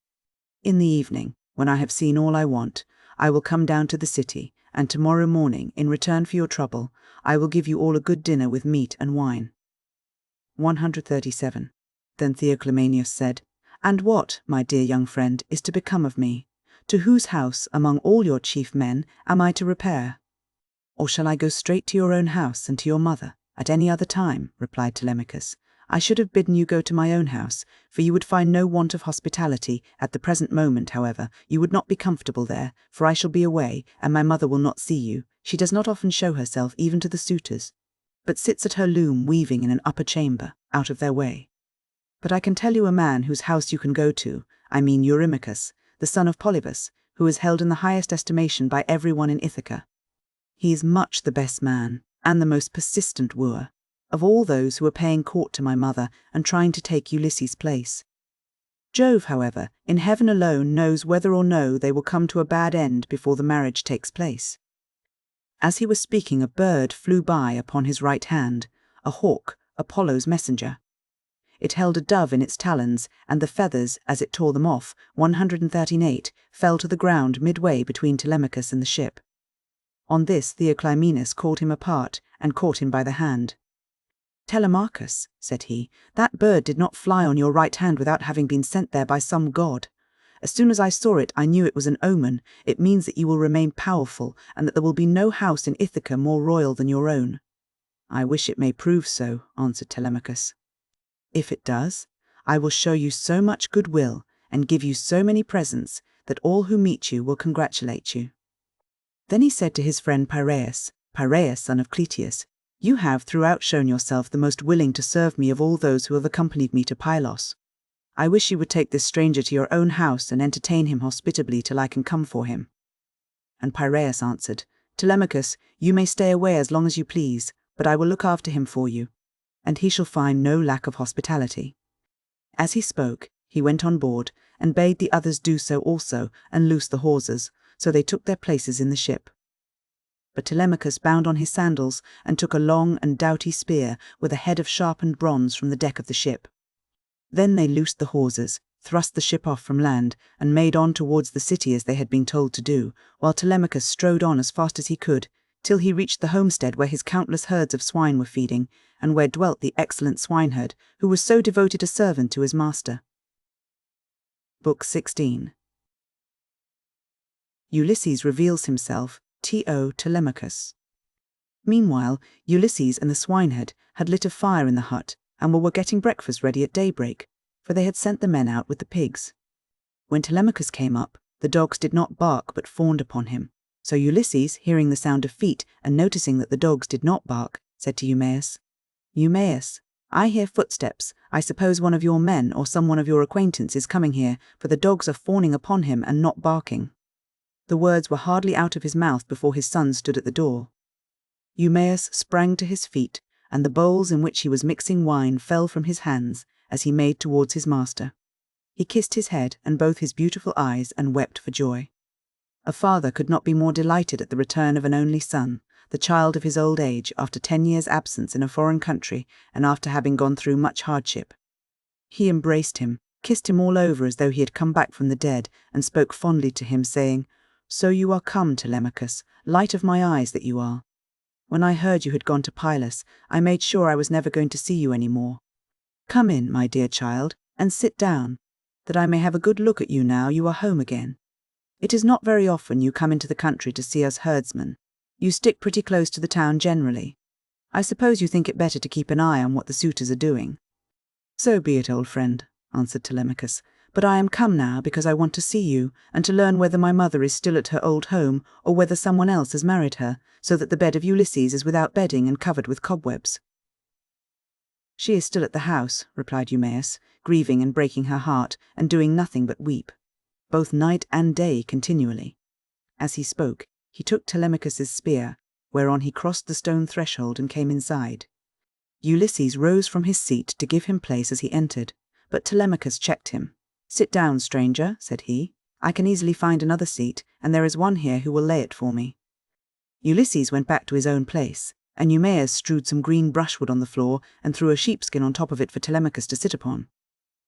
In the evening, when I have seen all I want, I will come down to the city, and tomorrow morning, in return for your trouble, I will give you all a good dinner with meat and wine." 137 Then Theoclymenus said, "And what, my dear young friend, is to become of me? To whose house, among all your chief men, am I to repair? Or shall I go straight to your own house and to your mother, "At any other time," replied Telemachus, "I should have bidden you go to my own house, for you would find no want of hospitality. At the present moment, however, you would not be comfortable there, for I shall be away, and my mother will not see you. She does not often show herself even to the suitors, but sits at her loom weaving in an upper chamber, out of their way. But I can tell you a man whose house you can go to, I mean Eurymachus, the son of Polybus, who is held in the highest estimation by every one in Ithaca. He is much the best man, and the most persistent wooer, of all those who are paying court to my mother and trying to take Ulysses' place. Jove, however, in heaven alone knows whether or no they will come to a bad end before the marriage takes place." As he was speaking, a bird flew by upon his right hand, a hawk, Apollo's messenger. It held a dove in its talons, and the feathers, as it tore them off, 138, fell to the ground midway between Telemachus and the ship. On this Theoclymenus called him apart, and caught him by the hand. "Telemachus," said he, "that bird did not fly on your right hand without having been sent there by some god. As soon as I saw it, I knew it was an omen. It means that you will remain powerful, and that there will be no house in Ithaca more royal than your own." "I wish it may prove so," answered Telemachus. "If it does, I will show you so much goodwill, and give you so many presents, that all who meet you will congratulate you." Then he said to his friend Piraeus, son of Cleitius, "You have throughout shown yourself the most willing to serve me of all those who have accompanied me to Pylos. I wish you would take this stranger to your own house and entertain him hospitably till I can come for him." And Piraeus answered, "Telemachus, you may stay away as long as you please, but I will look after him for you, and he shall find no lack of hospitality." As he spoke, he went on board, and bade the others do so also, and loose the hawsers, so they took their places in the ship. But Telemachus bound on his sandals, and took a long and doughty spear with a head of sharpened bronze from the deck of the ship. Then they loosed the hawsers, thrust the ship off from land, and made on towards the city as they had been told to do, while Telemachus strode on as fast as he could, till he reached the homestead where his countless herds of swine were feeding, and where dwelt the excellent swineherd, who was so devoted a servant to his master. Book 16. Ulysses reveals himself to Telemachus. Meanwhile, Ulysses and the swineherd had lit a fire in the hut, and were getting breakfast ready at daybreak, for they had sent the men out with the pigs. When Telemachus came up, the dogs did not bark but fawned upon him. So Ulysses, hearing the sound of feet, and noticing that the dogs did not bark, said to Eumaeus, "Eumaeus, I hear footsteps. I suppose one of your men or some one of your acquaintance is coming here, for the dogs are fawning upon him and not barking." The words were hardly out of his mouth before his son stood at the door. Eumaeus sprang to his feet, and the bowls in which he was mixing wine fell from his hands as he made towards his master. He kissed his head and both his beautiful eyes and wept for joy. A father could not be more delighted at the return of an only son, the child of his old age, after 10 years' absence in a foreign country and after having gone through much hardship. He embraced him, kissed him all over as though he had come back from the dead, and spoke fondly to him, saying, "So you are come, Telemachus, light of my eyes that you are. When I heard you had gone to Pylos, I made sure I was never going to see you any more. Come in, my dear child, and sit down, that I may have a good look at you now you are home again. It is not very often you come into the country to see us herdsmen. You stick pretty close to the town generally. I suppose you think it better to keep an eye on what the suitors are doing." "So be it, old friend," answered Telemachus, "but I am come now because I want to see you, and to learn whether my mother is still at her old home, or whether someone else has married her, so that the bed of Ulysses is without bedding and covered with cobwebs." "She is still at the house," replied Eumaeus, grieving and breaking her heart, and doing nothing but weep, both night and day continually. As he spoke, he took Telemachus's spear, whereon he crossed the stone threshold and came inside. Ulysses rose from his seat to give him place as he entered, but Telemachus checked him. "Sit down, stranger," said he. "I can easily find another seat, and there is one here who will lay it for me." Ulysses went back to his own place, and Eumaeus strewed some green brushwood on the floor and threw a sheepskin on top of it for Telemachus to sit upon.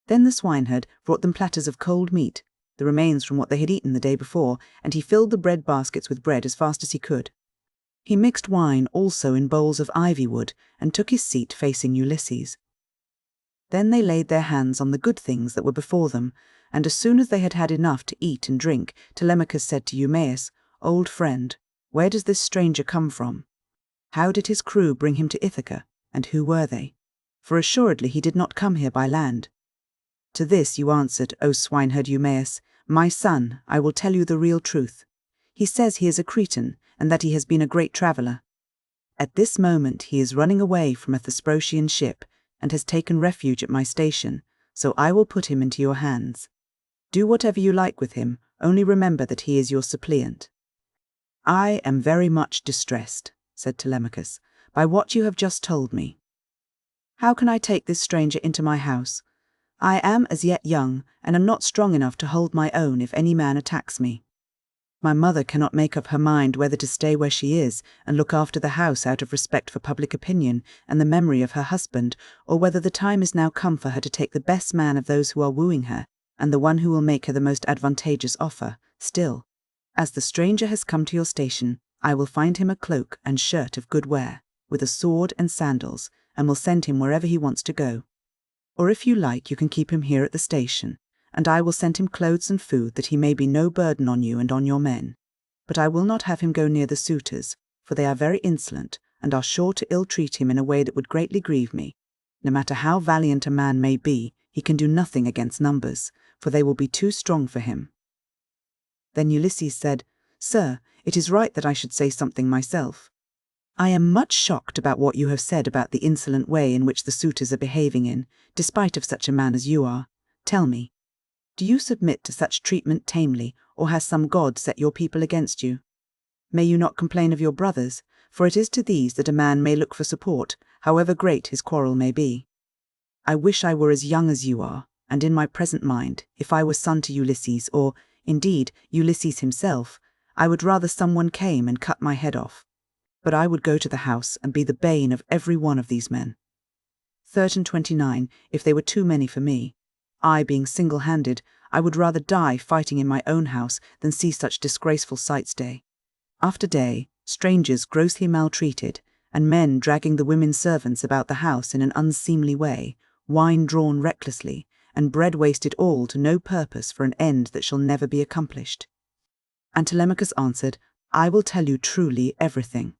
Then the swineherd brought them platters of cold meat, the remains from what they had eaten the day before, and he filled the bread baskets with bread as fast as he could. He mixed wine also in bowls of ivy wood, and took his seat facing Ulysses. Then they laid their hands on the good things that were before them, and as soon as they had had enough to eat and drink, Telemachus said to Eumaeus, "Old friend, where does this stranger come from? How did his crew bring him to Ithaca, And who were they? For assuredly he did not come here by land. To this you answered, O swineherd Eumaeus, my son, I will tell you the real truth. He says he is a Cretan, and that he has been a great traveller. At this moment he is running away from a Thesprotian ship, and has taken refuge at my station, so I will put him into your hands. Do whatever you like with him, only remember that he is your suppliant. I am very much distressed, said Telemachus, by what you have just told me. How can I take this stranger into my house? I am as yet young, and am not strong enough to hold my own if any man attacks me. My mother cannot make up her mind whether to stay where she is and look after the house out of respect for public opinion and the memory of her husband, or whether the time is now come for her to take the best man of those who are wooing her, and the one who will make her the most advantageous offer. Still, as the stranger has come to your station, I will find him a cloak and shirt of good wear, with a sword and sandals, and will send him wherever he wants to go. Or if you like, you can keep him here at the station, and I will send him clothes and food that he may be no burden on you and on your men. But I will not have him go near the suitors, for they are very insolent, and are sure to ill-treat him in a way that would greatly grieve me. No matter how valiant a man may be, he can do nothing against numbers, for they will be too strong for him. Then Ulysses said, Sir, it is right that I should say something myself. I am much shocked about what you have said about the insolent way in which the suitors are behaving in, despite of such a man as you are. Tell me, do you submit to such treatment tamely, or has some god set your people against you? May you not complain of your brothers, for it is to these that a man may look for support, however great his quarrel may be. I wish I were as young as you are, and in my present mind, if I were son to Ulysses, or, indeed, Ulysses himself, I would rather someone came and cut my head off. But I would go to the house and be the bane of every one of these men. 29, if they were too many for me. I, being single-handed, I would rather die fighting in my own house than see such disgraceful sights day after day, strangers grossly maltreated, and men dragging the women servants about the house in an unseemly way, wine drawn recklessly, and bread wasted all to no purpose for an end that shall never be accomplished. And Telemachus answered, I will tell you truly everything.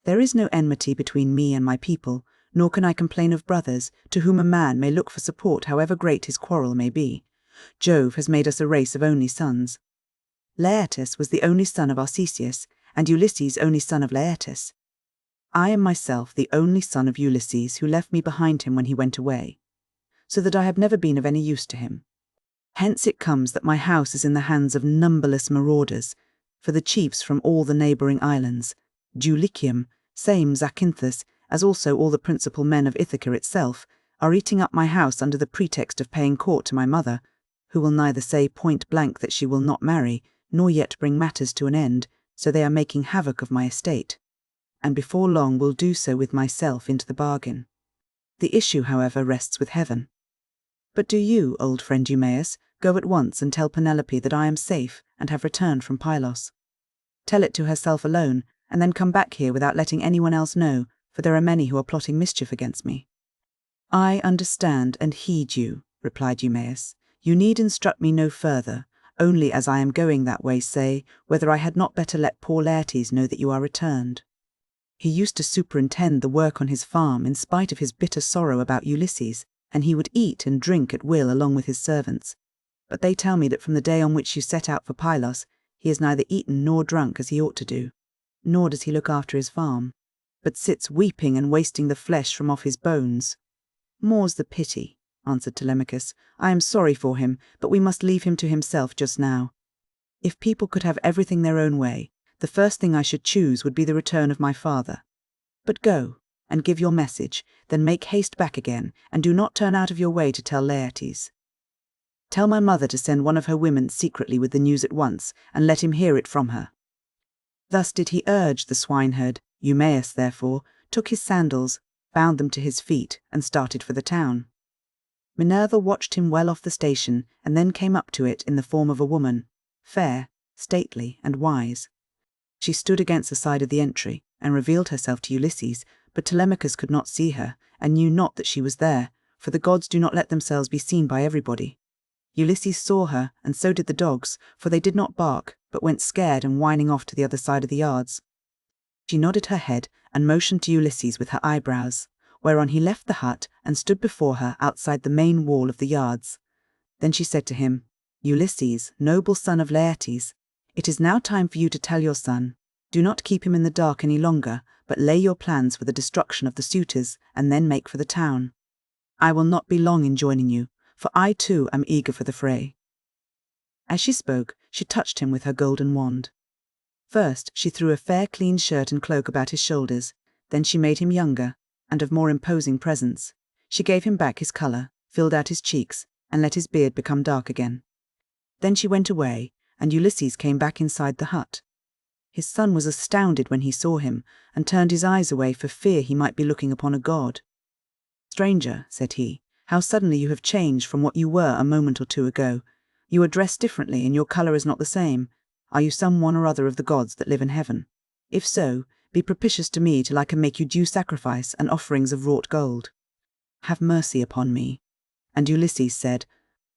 There is no enmity between me and my people, nor can I complain of brothers, to whom a man may look for support however great his quarrel may be. Jove has made us a race of only sons. Laertes was the only son of Arcesius, and Ulysses only son of Laertes. I am myself the only son of Ulysses, who left me behind him when he went away, so that I have never been of any use to him. Hence it comes that my house is in the hands of numberless marauders, for the chiefs from all the neighbouring islands, Dulichium, same Zacynthus, as also all the principal men of Ithaca itself, are eating up my house under the pretext of paying court to my mother, who will neither say point blank that she will not marry, nor yet bring matters to an end, so they are making havoc of my estate, and before long will do so with myself into the bargain. The issue, however, rests with heaven. But do you, old friend Eumaeus, go at once and tell Penelope that I am safe and have returned from Pylos. Tell it to herself alone, and then come back here without letting anyone else know, for there are many who are plotting mischief against me. I understand and heed you, replied Eumaeus. You need instruct me no further, only as I am going that way say, whether I had not better let poor Laertes know that you are returned. He used to superintend the work on his farm in spite of his bitter sorrow about Ulysses, and he would eat and drink at will along with his servants. But they tell me that from the day on which you set out for Pylos, he has neither eaten nor drunk as he ought to do, nor does he look after his farm, but sits weeping and wasting the flesh from off his bones. More's the pity, answered Telemachus. I am sorry for him, but we must leave him to himself just now. If people could have everything their own way, the first thing I should choose would be the return of my father. But go, and give your message, then make haste back again, and do not turn out of your way to tell Laertes. Tell my mother to send one of her women secretly with the news at once, and let him hear it from her. Thus did he urge the swineherd. Eumaeus, therefore, took his sandals, bound them to his feet, and started for the town. Minerva watched him well off the station, and then came up to it in the form of a woman, fair, stately, and wise. She stood against the side of the entry, and revealed herself to Ulysses, but Telemachus could not see her, and knew not that she was there, for the gods do not let themselves be seen by everybody. Ulysses saw her, and so did the dogs, for they did not bark, but went scared and whining off to the other side of the yards. She nodded her head, and motioned to Ulysses with her eyebrows, whereon he left the hut and stood before her outside the main wall of the yards. Then she said to him, "Ulysses, noble son of Laertes, it is now time for you to tell your son. Do not keep him in the dark any longer, but lay your plans for the destruction of the suitors, and then make for the town. I will not be long in joining you, for I too am eager for the fray." As she spoke, she touched him with her golden wand. First she threw a fair clean shirt and cloak about his shoulders, then she made him younger, and of more imposing presence. She gave him back his colour, filled out his cheeks, and let his beard become dark again. Then she went away, and Ulysses came back inside the hut. His son was astounded when he saw him, and turned his eyes away for fear he might be looking upon a god. "Stranger," said he, "how suddenly you have changed from what you were a moment or two ago. You are dressed differently, and your colour is not the same. Are you some one or other of the gods that live in heaven? If so, be propitious to me till I can make you due sacrifice and offerings of wrought gold. Have mercy upon me." And Ulysses said,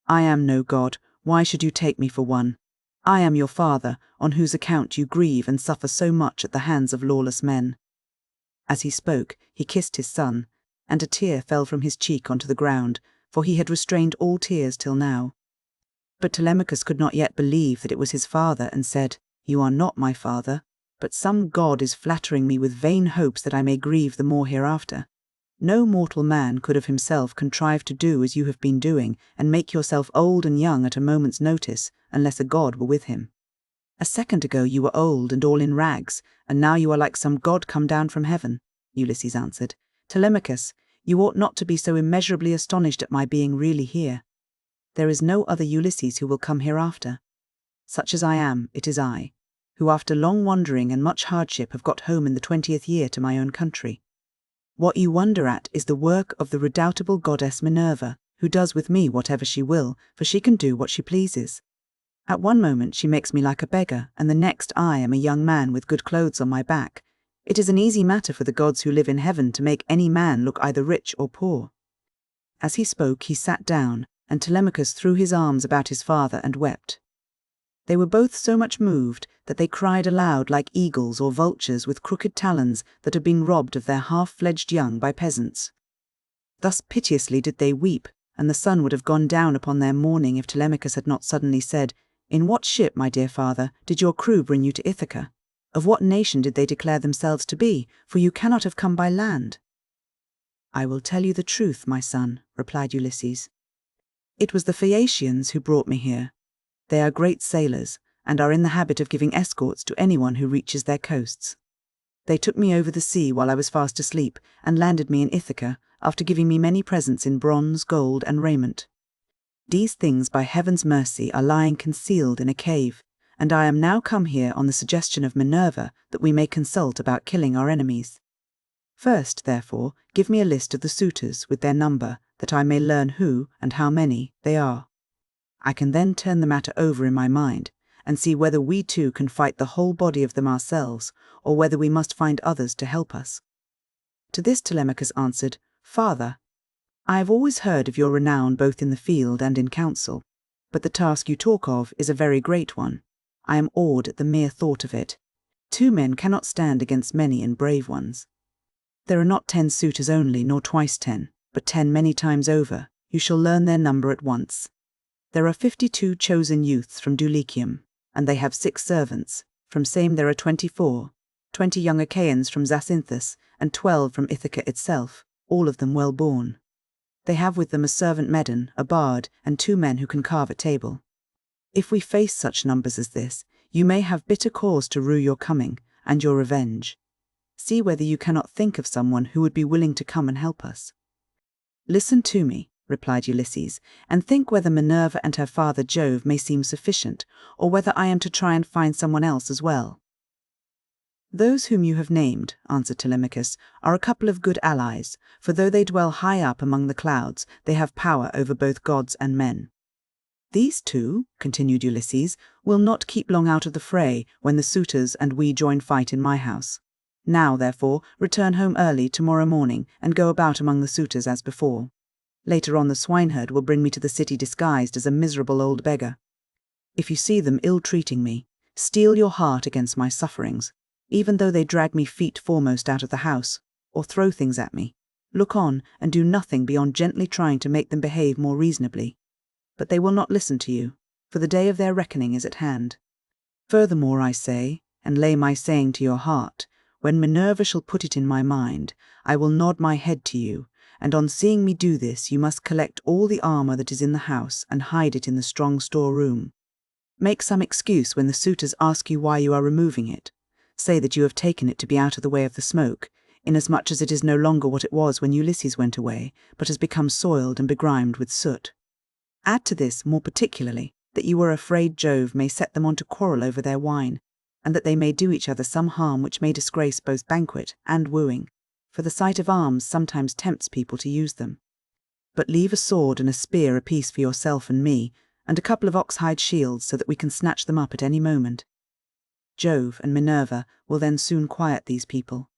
"I am no god, why should you take me for one? I am your father, on whose account you grieve and suffer so much at the hands of lawless men." As he spoke, he kissed his son, and a tear fell from his cheek onto the ground, for he had restrained all tears till now. But Telemachus could not yet believe that it was his father, and said, "You are not my father, but some god is flattering me with vain hopes that I may grieve the more hereafter. No mortal man could of himself contrive to do as you have been doing, and make yourself old and young at a moment's notice, unless a god were with him. A second ago you were old and all in rags, and now you are like some god come down from heaven." Ulysses answered, "Telemachus, you ought not to be so immeasurably astonished at my being really here. There is no other Ulysses who will come hereafter. Such as I am, it is I, who after long wandering and much hardship have got home in the 20th year to my own country. What you wonder at is the work of the redoubtable goddess Minerva, who does with me whatever she will, for she can do what she pleases. At one moment she makes me like a beggar, and the next I am a young man with good clothes on my back. It is an easy matter for the gods who live in heaven to make any man look either rich or poor." As he spoke, he sat down, and Telemachus threw his arms about his father and wept. They were both so much moved that they cried aloud like eagles or vultures with crooked talons that had been robbed of their half-fledged young by peasants. Thus piteously did they weep, and the sun would have gone down upon their mourning if Telemachus had not suddenly said, "In what ship, my dear father, did your crew bring you to Ithaca? Of what nation did they declare themselves to be? For you cannot have come by land." "I will tell you the truth, my son," replied Ulysses. "It was the Phaeacians who brought me here. They are great sailors, and are in the habit of giving escorts to anyone who reaches their coasts. They took me over the sea while I was fast asleep, and landed me in Ithaca, after giving me many presents in bronze, gold, and raiment. These things, by heaven's mercy, are lying concealed in a cave, and I am now come here on the suggestion of Minerva that we may consult about killing our enemies. First, therefore, give me a list of the suitors with their number, that I may learn who, and how many, they are. I can then turn the matter over in my mind, and see whether we too can fight the whole body of them ourselves, or whether we must find others to help us." To this Telemachus answered, "Father, I have always heard of your renown both in the field and in council, but the task you talk of is a very great one. I am awed at the mere thought of it. 2 men cannot stand against many and brave ones. There are not 10 suitors only, nor twice 10, but 10 many times over. You shall learn their number at once. There are 52 chosen youths from Dulichium, and they have 6 servants. From Same there are 24, 20 young Achaeans from Zacynthus, and 12 from Ithaca itself, all of them well born. They have with them a servant Medon, a bard, and 2 men who can carve at table. If we face such numbers as this, you may have bitter cause to rue your coming, and your revenge. See whether you cannot think of someone who would be willing to come and help us." "Listen to me," replied Ulysses, "and think whether Minerva and her father Jove may seem sufficient, or whether I am to try and find someone else as well." "Those whom you have named," answered Telemachus, "are a couple of good allies, for though they dwell high up among the clouds, they have power over both gods and men. These 2, continued Ulysses, will not keep long out of the fray when the suitors and we join fight in my house. Now, therefore, return home early tomorrow morning and go about among the suitors as before. Later on the swineherd will bring me to the city disguised as a miserable old beggar. If you see them ill-treating me, steel your heart against my sufferings, even though they drag me feet foremost out of the house, or throw things at me. Look on and do nothing beyond gently trying to make them behave more reasonably. But they will not listen to you, for the day of their reckoning is at hand. Furthermore I say, and lay my saying to your heart, when Minerva shall put it in my mind, I will nod my head to you, and on seeing me do this you must collect all the armor that is in the house and hide it in the strong store-room. Make some excuse when the suitors ask you why you are removing it. Say that you have taken it to be out of the way of the smoke, inasmuch as it is no longer what it was when Ulysses went away, but has become soiled and begrimed with soot. Add to this, more particularly, that you are afraid Jove may set them on to quarrel over their wine, and that they may do each other some harm which may disgrace both banquet and wooing, for the sight of arms sometimes tempts people to use them. But leave a sword and a spear apiece for yourself and me, and a couple of ox-hide shields so that we can snatch them up at any moment. Jove and Minerva will then soon quiet these people.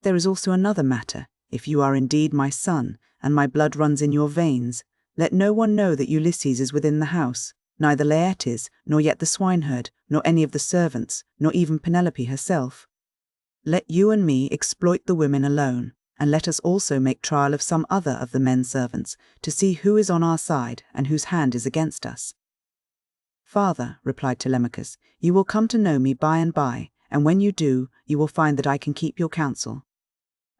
There is also another matter. If you are indeed my son, and my blood runs in your veins, let no one know that Ulysses is within the house, neither Laertes, nor yet the swineherd, nor any of the servants, nor even Penelope herself. Let you and me exploit the women alone, and let us also make trial of some other of the men servants, to see who is on our side and whose hand is against us. Father, replied Telemachus, you will come to know me by and by, and when you do, you will find that I can keep your counsel.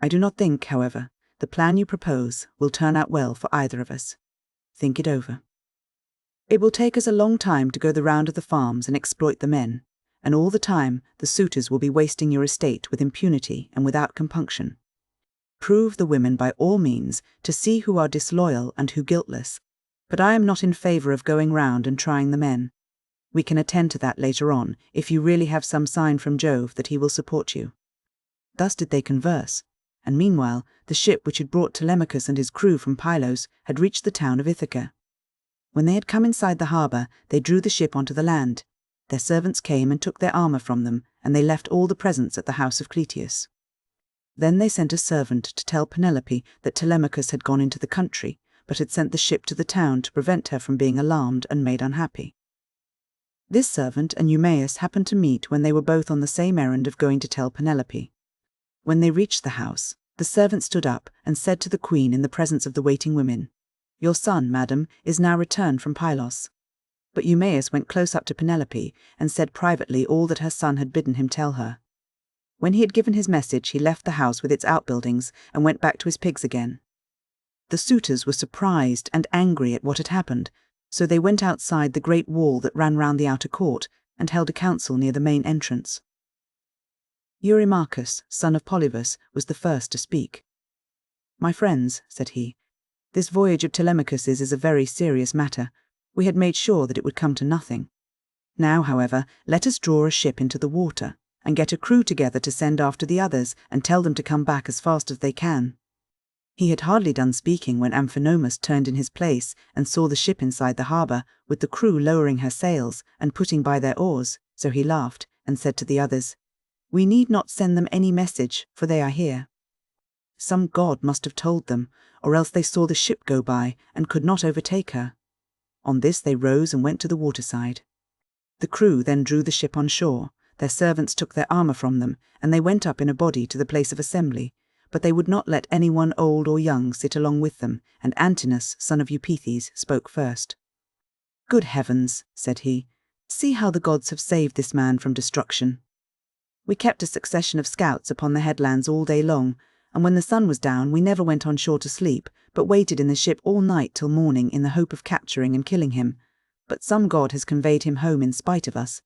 I do not think, however, the plan you propose will turn out well for either of us. Think it over. It will take us a long time to go the round of the farms and exploit the men, and all the time the suitors will be wasting your estate with impunity and without compunction. Prove the women by all means to see who are disloyal and who guiltless, but I am not in favour of going round and trying the men. We can attend to that later on, if you really have some sign from Jove that he will support you. Thus did they converse, and meanwhile the ship which had brought Telemachus and his crew from Pylos had reached the town of Ithaca. When they had come inside the harbour, they drew the ship onto the land. Their servants came and took their armour from them, and they left all the presents at the house of Cleitius. Then they sent a servant to tell Penelope that Telemachus had gone into the country, but had sent the ship to the town to prevent her from being alarmed and made unhappy. This servant and Eumaeus happened to meet when they were both on the same errand of going to tell Penelope. When they reached the house, the servant stood up and said to the queen in the presence of the waiting women, Your son, madam, is now returned from Pylos. But Eumaeus went close up to Penelope and said privately all that her son had bidden him tell her. When he had given his message, he left the house with its outbuildings and went back to his pigs again. The suitors were surprised and angry at what had happened, so they went outside the great wall that ran round the outer court and held a council near the main entrance. Eurymachus, son of Polybus, was the first to speak. My friends, said he, this voyage of Telemachus's is a very serious matter. We had made sure that it would come to nothing. Now, however, let us draw a ship into the water, and get a crew together to send after the others and tell them to come back as fast as they can. He had hardly done speaking when Amphinomus turned in his place and saw the ship inside the harbour, with the crew lowering her sails and putting by their oars, so he laughed and said to the others, We need not send them any message, for they are here. Some god must have told them, or else they saw the ship go by and could not overtake her. On this they rose and went to the waterside. The crew then drew the ship on shore, their servants took their armour from them, and they went up in a body to the place of assembly, but they would not let anyone old or young sit along with them, and Antinous, son of Eupeithes, spoke first. Good heavens, said he, see how the gods have saved this man from destruction. We kept a succession of scouts upon the headlands all day long, and when the sun was down we never went on shore to sleep, but waited in the ship all night till morning in the hope of capturing and killing him. But some god has conveyed him home in spite of us.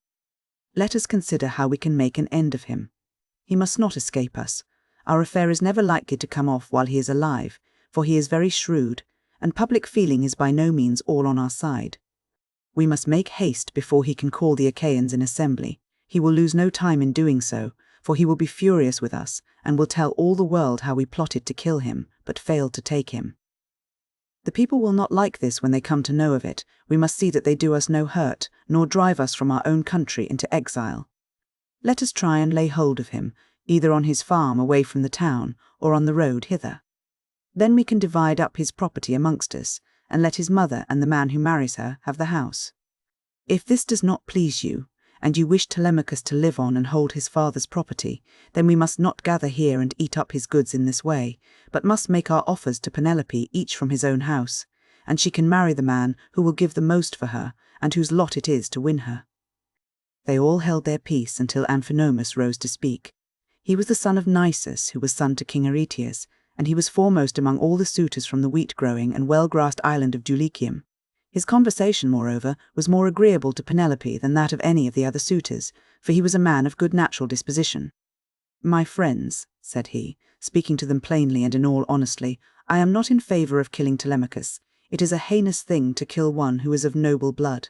Let us consider how we can make an end of him. He must not escape us. Our affair is never likely to come off while he is alive, for he is very shrewd, and public feeling is by no means all on our side. We must make haste before he can call the Achaeans in assembly. He will lose no time in doing so, for he will be furious with us, and will tell all the world how we plotted to kill him, but failed to take him. The people will not like this when they come to know of it. We must see that they do us no hurt, nor drive us from our own country into exile. Let us try and lay hold of him, either on his farm away from the town, or on the road hither. Then we can divide up his property amongst us, and let his mother and the man who marries her have the house. If this does not please you, and you wish Telemachus to live on and hold his father's property, then we must not gather here and eat up his goods in this way, but must make our offers to Penelope each from his own house, and she can marry the man who will give the most for her, and whose lot it is to win her." They all held their peace until Amphinomus rose to speak. He was the son of Nisus, who was son to King Aretias, and he was foremost among all the suitors from the wheat-growing and well-grassed island of Dulichium. His conversation, moreover, was more agreeable to Penelope than that of any of the other suitors, for he was a man of good natural disposition. "My friends," said he, speaking to them plainly and in all honesty, "I am not in favour of killing Telemachus. It is a heinous thing to kill one who is of noble blood.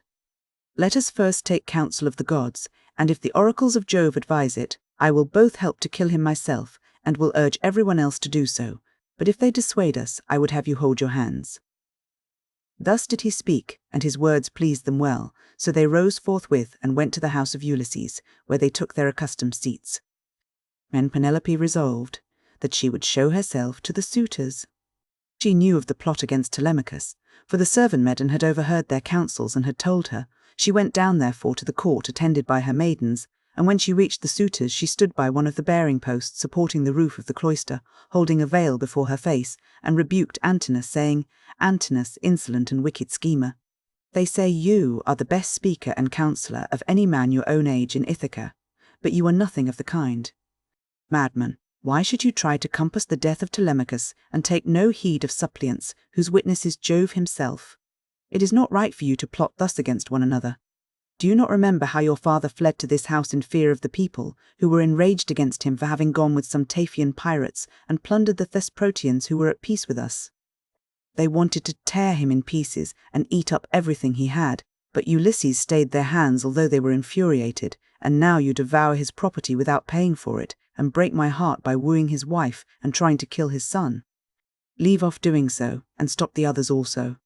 Let us first take counsel of the gods, and if the oracles of Jove advise it, I will both help to kill him myself, and will urge everyone else to do so, but if they dissuade us, I would have you hold your hands." Thus did he speak, and his words pleased them well, so they rose forthwith and went to the house of Ulysses, where they took their accustomed seats. And Penelope resolved that she would show herself to the suitors. She knew of the plot against Telemachus, for the servant maiden had overheard their counsels and had told her. She went down therefore to the court attended by her maidens, and when she reached the suitors she stood by one of the bearing posts supporting the roof of the cloister, holding a veil before her face, and rebuked Antinous, saying, "Antinous, insolent and wicked schemer, they say you are the best speaker and counsellor of any man your own age in Ithaca, but you are nothing of the kind. Madman, why should you try to compass the death of Telemachus and take no heed of suppliants, whose witness is Jove himself? It is not right for you to plot thus against one another. Do you not remember how your father fled to this house in fear of the people, who were enraged against him for having gone with some Taphian pirates and plundered the Thesprotians who were at peace with us? They wanted to tear him in pieces and eat up everything he had, but Ulysses stayed their hands although they were infuriated, and now you devour his property without paying for it, and break my heart by wooing his wife and trying to kill his son. Leave off doing so, and stop the others also."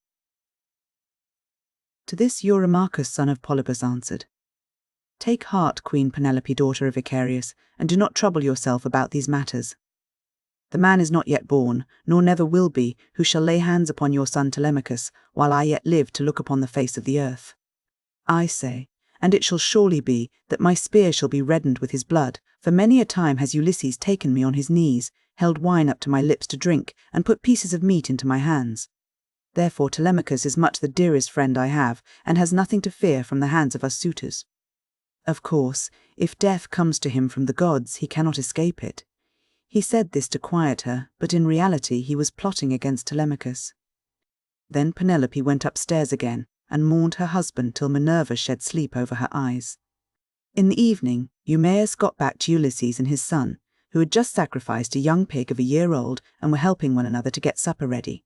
To this Eurymachus, son of Polybus, answered, "Take heart, Queen Penelope, daughter of Icarius, and do not trouble yourself about these matters. The man is not yet born, nor never will be, who shall lay hands upon your son Telemachus, while I yet live to look upon the face of the earth. I say, and it shall surely be, that my spear shall be reddened with his blood, for many a time has Ulysses taken me on his knees, held wine up to my lips to drink, and put pieces of meat into my hands. Therefore Telemachus is much the dearest friend I have, and has nothing to fear from the hands of us suitors. Of course, if death comes to him from the gods, he cannot escape it." He said this to quiet her, but in reality he was plotting against Telemachus. Then Penelope went upstairs again, and mourned her husband till Minerva shed sleep over her eyes. In the evening, Eumaeus got back to Ulysses and his son, who had just sacrificed a young pig of a year old and were helping one another to get supper ready.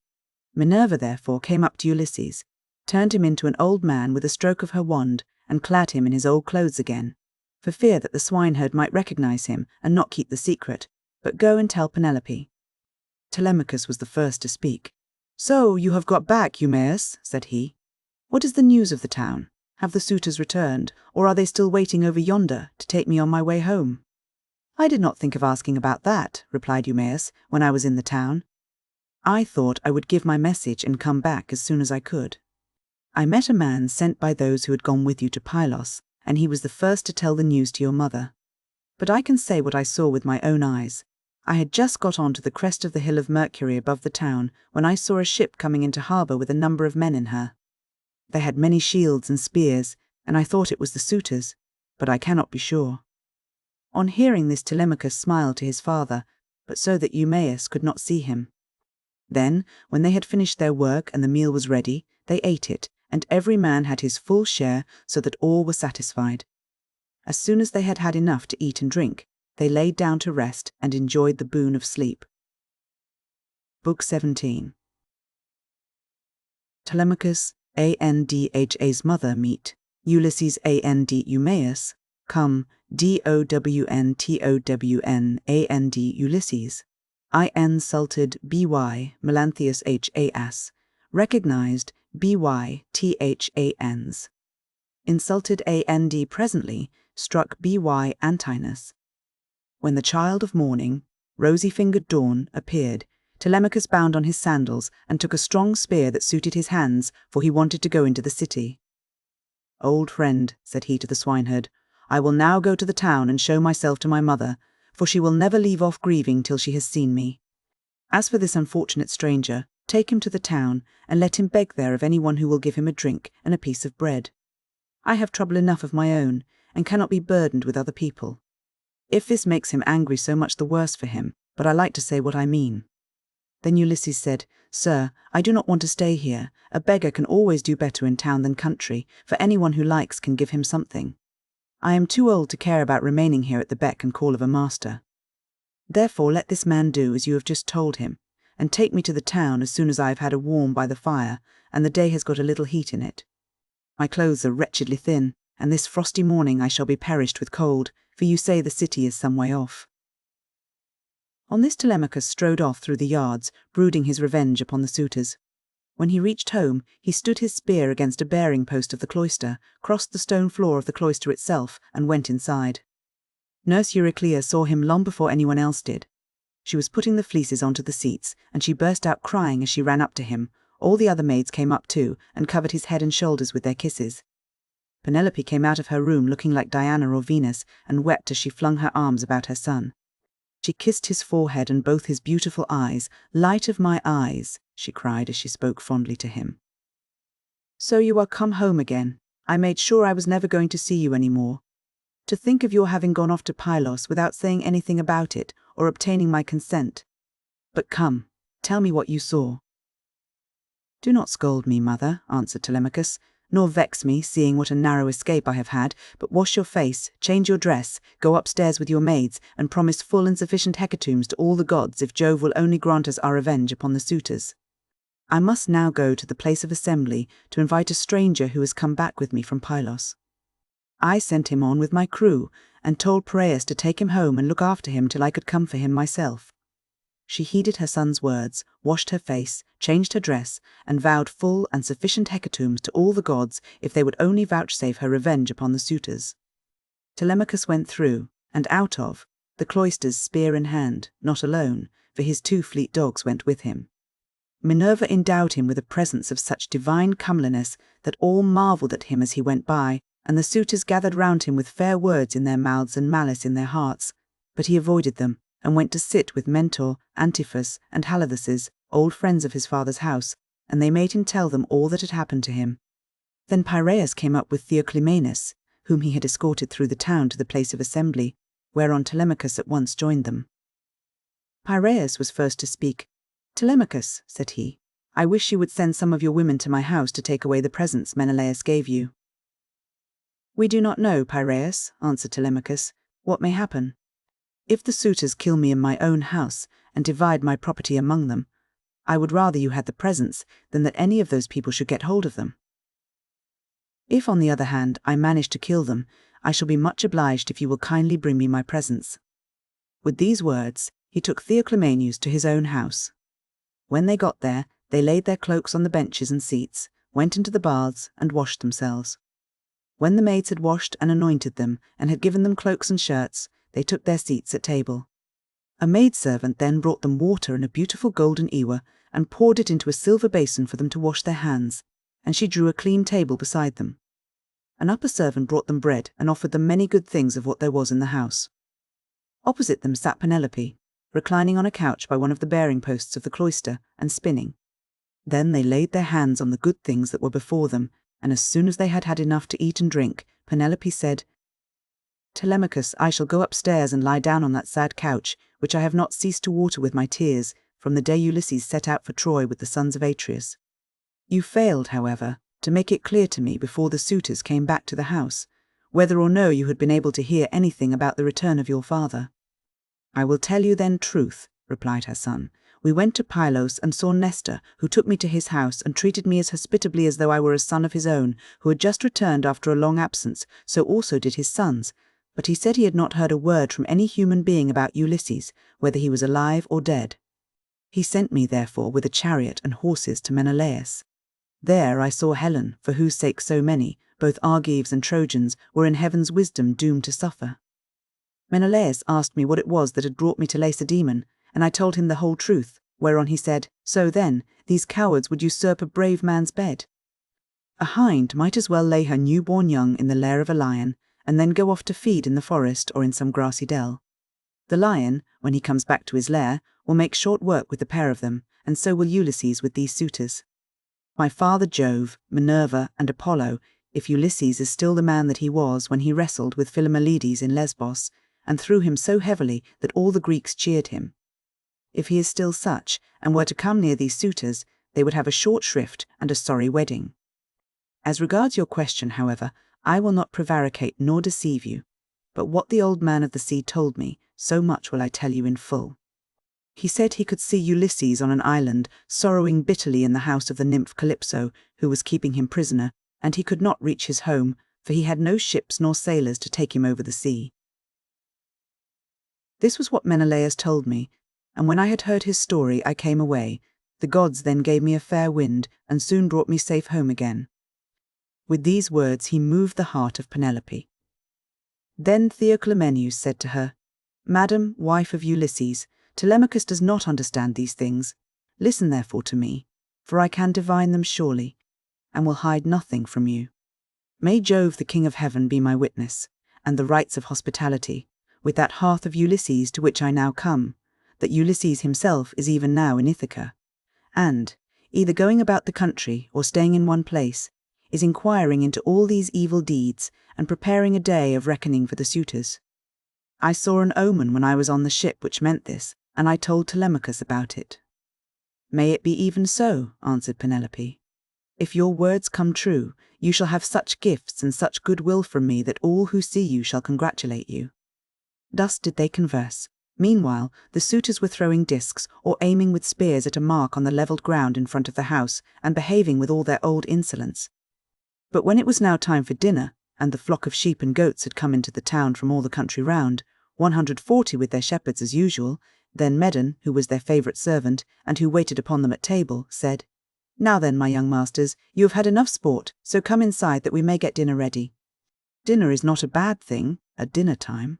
Minerva therefore came up to Ulysses, turned him into an old man with a stroke of her wand, and clad him in his old clothes again, for fear that the swineherd might recognize him and not keep the secret, but go and tell Penelope. Telemachus was the first to speak. "So you have got back, Eumaeus," said he. "What is the news of the town? Have the suitors returned, or are they still waiting over yonder to take me on my way home?" "I did not think of asking about that," replied Eumaeus, "when I was in the town. I thought I would give my message and come back as soon as I could. I met a man sent by those who had gone with you to Pylos, and he was the first to tell the news to your mother. But I can say what I saw with my own eyes. I had just got on to the crest of the hill of Mercury above the town when I saw a ship coming into harbour with a number of men in her. They had many shields and spears, and I thought it was the suitors, but I cannot be sure." On hearing this, Telemachus smiled to his father, but so that Eumaeus could not see him. Then, when they had finished their work and the meal was ready, they ate it, and every man had his full share, so that all were satisfied. As soon as they had had enough to eat and drink, they laid down to rest and enjoyed the boon of sleep. Book 17. Telemachus and Ha's mother meet. Ulysses and Eumaeus come. Down and Ulysses. Insulted by Melanthius Has. Recognized by Thans. Insulted and presently struck by Antinous. When the child of morning, rosy-fingered dawn, appeared, Telemachus bound on his sandals and took a strong spear that suited his hands, for he wanted to go into the city. "Old friend," said he to the swineherd, I will now go to the town and show myself to my mother, for she will never leave off grieving till she has seen me. As for this unfortunate stranger, take him to the town, and let him beg there of anyone who will give him a drink and a piece of bread. I have trouble enough of my own, and cannot be burdened with other people. If this makes him angry, so much the worse for him, but I like to say what I mean." Then Ulysses said, "Sir, I do not want to stay here. A beggar can always do better in town than country, for anyone who likes can give him something. I am too old to care about remaining here at the beck and call of a master. Therefore let this man do as you have just told him, and take me to the town as soon as I have had a warm by the fire, and the day has got a little heat in it. My clothes are wretchedly thin, and this frosty morning I shall be perished with cold, for you say the city is some way off." On this Telemachus strode off through the yards, brooding his revenge upon the suitors. When he reached home, he stood his spear against a bearing post of the cloister, crossed the stone floor of the cloister itself, and went inside. Nurse Euryclea saw him long before anyone else did. She was putting the fleeces onto the seats, and she burst out crying as she ran up to him. All the other maids came up too, and covered his head and shoulders with their kisses. Penelope came out of her room looking like Diana or Venus, and wept as she flung her arms about her son. She kissed his forehead and both his beautiful eyes. "Light of my eyes," she cried as she spoke fondly to him. "So you are come home again. I made sure I was never going to see you any more. To think of your having gone off to Pylos without saying anything about it, or obtaining my consent. But come, tell me what you saw." "Do not scold me, mother," answered Telemachus, "nor vex me, seeing what a narrow escape I have had, but wash your face, change your dress, go upstairs with your maids, and promise full and sufficient hecatombs to all the gods if Jove will only grant us our revenge upon the suitors. I must now go to the place of assembly to invite a stranger who has come back with me from Pylos. I sent him on with my crew, and told Piraeus to take him home and look after him till I could come for him myself." She heeded her son's words, washed her face, changed her dress, and vowed full and sufficient hecatombs to all the gods if they would only vouchsafe her revenge upon the suitors. Telemachus went through, and out of, the cloisters spear in hand, not alone, for his 2 fleet dogs went with him. Minerva endowed him with a presence of such divine comeliness that all marvelled at him as he went by, and the suitors gathered round him with fair words in their mouths and malice in their hearts, but he avoided them, and went to sit with Mentor, Antiphus, and Halithuses, old friends of his father's house, and they made him tell them all that had happened to him. Then Piraeus came up with Theoclymenus, whom he had escorted through the town to the place of assembly, whereon Telemachus at once joined them. Piraeus was first to speak. "Telemachus," said he, "I wish you would send some of your women to my house to take away the presents Menelaus gave you." "We do not know, Piraeus," answered Telemachus, "what may happen. If the suitors kill me in my own house and divide my property among them, I would rather you had the presents than that any of those people should get hold of them. If, on the other hand, I manage to kill them, I shall be much obliged if you will kindly bring me my presents." With these words, he took Theoclymenus to his own house. When they got there, they laid their cloaks on the benches and seats, went into the baths, and washed themselves. When the maids had washed and anointed them, and had given them cloaks and shirts, they took their seats at table. A maidservant then brought them water in a beautiful golden ewer, and poured it into a silver basin for them to wash their hands, and she drew a clean table beside them. An upper servant brought them bread, and offered them many good things of what there was in the house. Opposite them sat Penelope, reclining on a couch by one of the bearing posts of the cloister, and spinning. Then they laid their hands on the good things that were before them, and as soon as they had had enough to eat and drink, Penelope said, "Telemachus, I shall go upstairs and lie down on that sad couch, which I have not ceased to water with my tears, from the day Ulysses set out for Troy with the sons of Atreus. You failed, however, to make it clear to me before the suitors came back to the house, whether or no you had been able to hear anything about the return of your father." "I will tell you then truth," replied her son. "We went to Pylos and saw Nestor, who took me to his house and treated me as hospitably as though I were a son of his own, who had just returned after a long absence, so also did his sons. But he said he had not heard a word from any human being about Ulysses, whether he was alive or dead. He sent me, therefore, with a chariot and horses to Menelaus. There I saw Helen, for whose sake so many, both Argives and Trojans, were in heaven's wisdom doomed to suffer. Menelaus asked me what it was that had brought me to Lacedaemon, and I told him the whole truth, whereon he said, 'So then, these cowards would usurp a brave man's bed. A hind might as well lay her newborn young in the lair of a lion, and then go off to feed in the forest or in some grassy dell. The lion, when he comes back to his lair, will make short work with the pair of them, and so will Ulysses with these suitors. My father Jove, Minerva, and Apollo, if Ulysses is still the man that he was when he wrestled with Philomelides in Lesbos, and threw him so heavily that all the Greeks cheered him. If he is still such, and were to come near these suitors, they would have a short shrift and a sorry wedding. As regards your question, however, I will not prevaricate nor deceive you, but what the old man of the sea told me, so much will I tell you in full. He said he could see Ulysses on an island, sorrowing bitterly in the house of the nymph Calypso, who was keeping him prisoner, and he could not reach his home, for he had no ships nor sailors to take him over the sea. This was what Menelaus told me, and when I had heard his story I came away. The gods then gave me a fair wind, and soon brought me safe home again. With these words he moved the heart of Penelope. Then Theoclymenus said to her, Madam, wife of Ulysses, Telemachus does not understand these things. Listen therefore to me, for I can divine them surely, and will hide nothing from you. May Jove the King of Heaven be my witness, and the rites of hospitality, with that hearth of Ulysses to which I now come, that Ulysses himself is even now in Ithaca, and, either going about the country or staying in one place, is inquiring into all these evil deeds and preparing a day of reckoning for the suitors. I saw an omen when I was on the ship which meant this, and I told Telemachus about it. May it be even so, answered Penelope. If your words come true, you shall have such gifts and such goodwill from me that all who see you shall congratulate you. Thus did they converse. Meanwhile, the suitors were throwing discs or aiming with spears at a mark on the levelled ground in front of the house, and behaving with all their old insolence. But when it was now time for dinner, and the flock of sheep and goats had come into the town from all the country round, 140 with their shepherds as usual, then Medon, who was their favourite servant, and who waited upon them at table, said, Now then, my young masters, you have had enough sport, so come inside that we may get dinner ready. Dinner is not a bad thing at dinner time.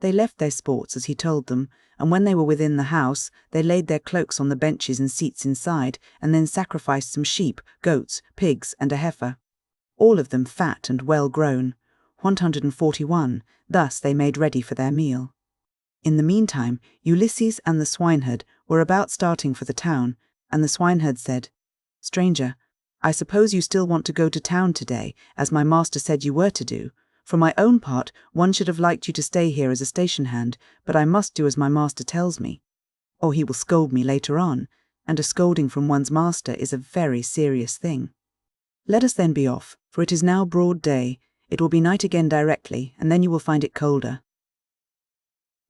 They left their sports as he told them, and when they were within the house, they laid their cloaks on the benches and seats inside, and then sacrificed some sheep, goats, pigs, and a heifer, all of them fat and well grown, 141. Thus they made ready for their meal. In the meantime, Ulysses and the swineherd were about starting for the town, and the swineherd said, Stranger, I suppose you still want to go to town today, as my master said you were to do. For my own part, one should have liked you to stay here as a station hand, but I must do as my master tells me, or he will scold me later on, and a scolding from one's master is a very serious thing. Let us then be off, for it is now broad day. It will be night again directly, and then you will find it colder.